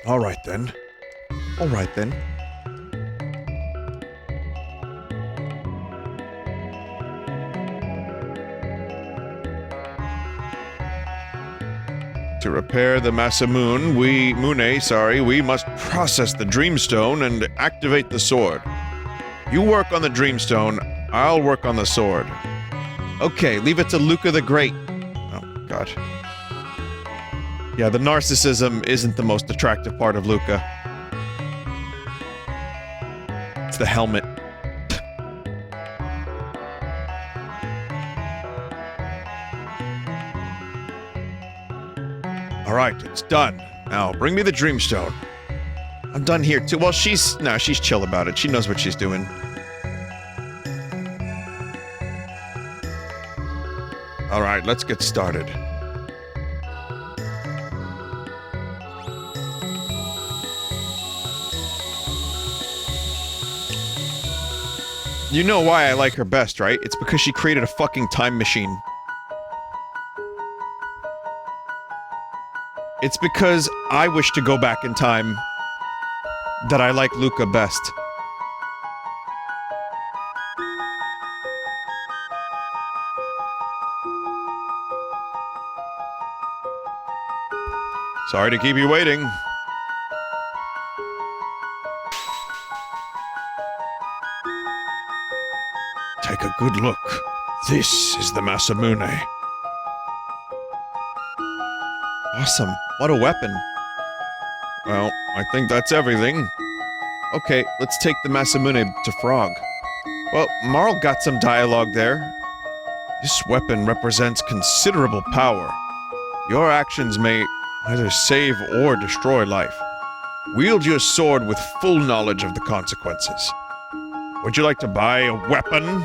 All right then. All right then. To repair the Masamune, we must process the Dreamstone and activate the sword. You work on the Dreamstone, I'll work on the sword. Okay, leave it to Luca the Great. Oh, God. Yeah, the narcissism isn't the most attractive part of Luca. It's the helmet. Alright, it's done. Now, bring me the Dreamstone. I'm done here too. Well, she's chill about it. She knows what she's doing. Alright, let's get started. You know why I like her best, right? It's because she created a fucking time machine. It's because I wish to go back in time that I like Luca best. Sorry to keep you waiting. Take a good look. This is the Masamune. Awesome. What a weapon. Well, I think that's everything. Okay, let's take the Masamune to Frog. Well, Marl got some dialogue there. This weapon represents considerable power. Your actions may either save or destroy life. Wield your sword with full knowledge of the consequences. Would you like to buy a weapon?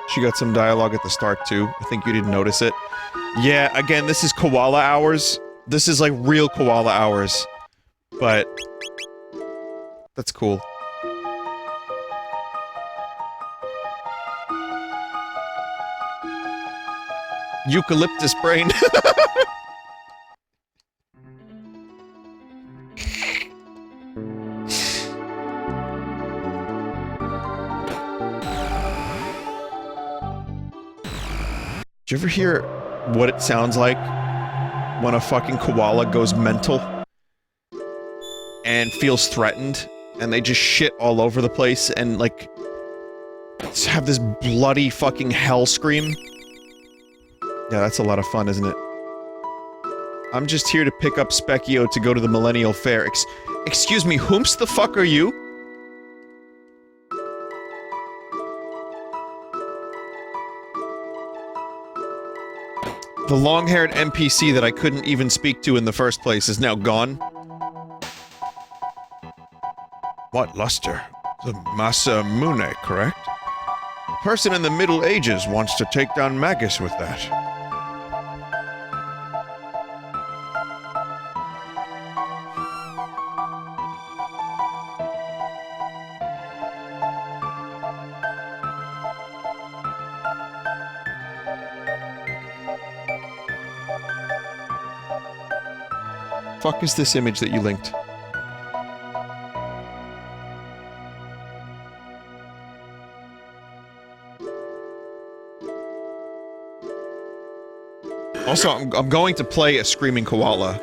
She got some dialogue at the start, too. I think you didn't notice it. Yeah, again, this is koala hours. This is like real koala hours. But... that's cool. Eucalyptus brain. Did you ever hear what it sounds like when a fucking koala goes mental and feels threatened and they just shit all over the place and like have this bloody fucking hell scream? Yeah, that's a lot of fun, isn't it? I'm just here to pick up Specchio to go to the Millennial Fair. Excuse me, whomst the fuck are you? The long-haired NPC that I couldn't even speak to in the first place is now gone. What luster? The Masamune, correct? A person in the Middle Ages wants to take down Magus with that. Fuck is this image that you linked? Also, I'm going to play a screaming koala.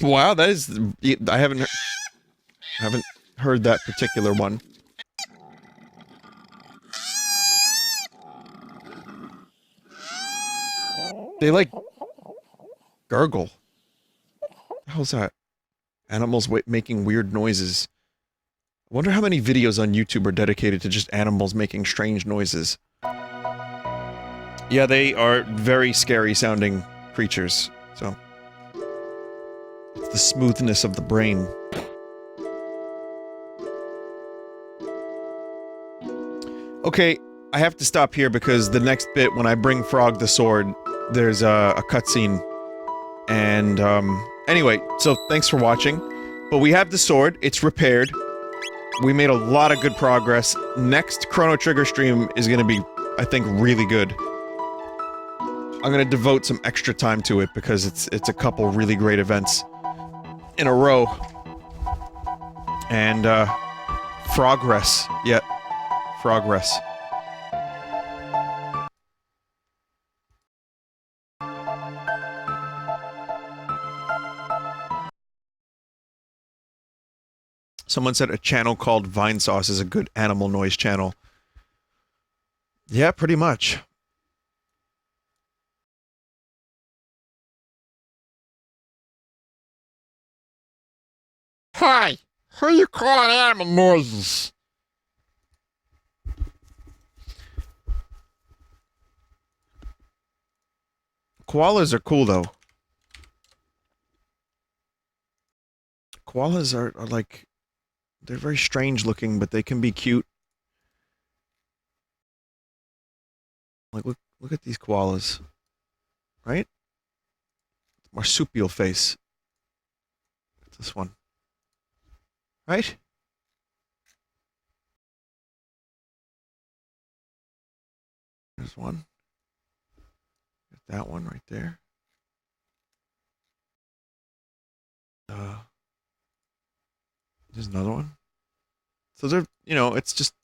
Wow, that is... I haven't heard that particular one. They like... gurgle. What the hell's that? Animals making weird noises. I wonder how many videos on YouTube are dedicated to just animals making strange noises. Yeah, they are very scary sounding creatures, so... It's the smoothness of the brain. Okay, I have to stop here because the next bit, when I bring Frog the sword, there's a cutscene. And, anyway, so thanks for watching. But we have the sword, it's repaired. We made a lot of good progress. Next Chrono Trigger stream is gonna be, I think, really good. I'm gonna devote some extra time to it because it's a couple really great events in a row. And, Frogress. Yeah. Frogress. Someone said a channel called Vinesauce is a good animal noise channel. Yeah, pretty much. Hi, who you calling animal noises? Koalas are cool, though. Koalas are like... They're very strange looking, but they can be cute. Like, look at these koalas. Right? Marsupial face. This one. Right? There's one. Got that one right there. There's another one. So they're, you know, it's just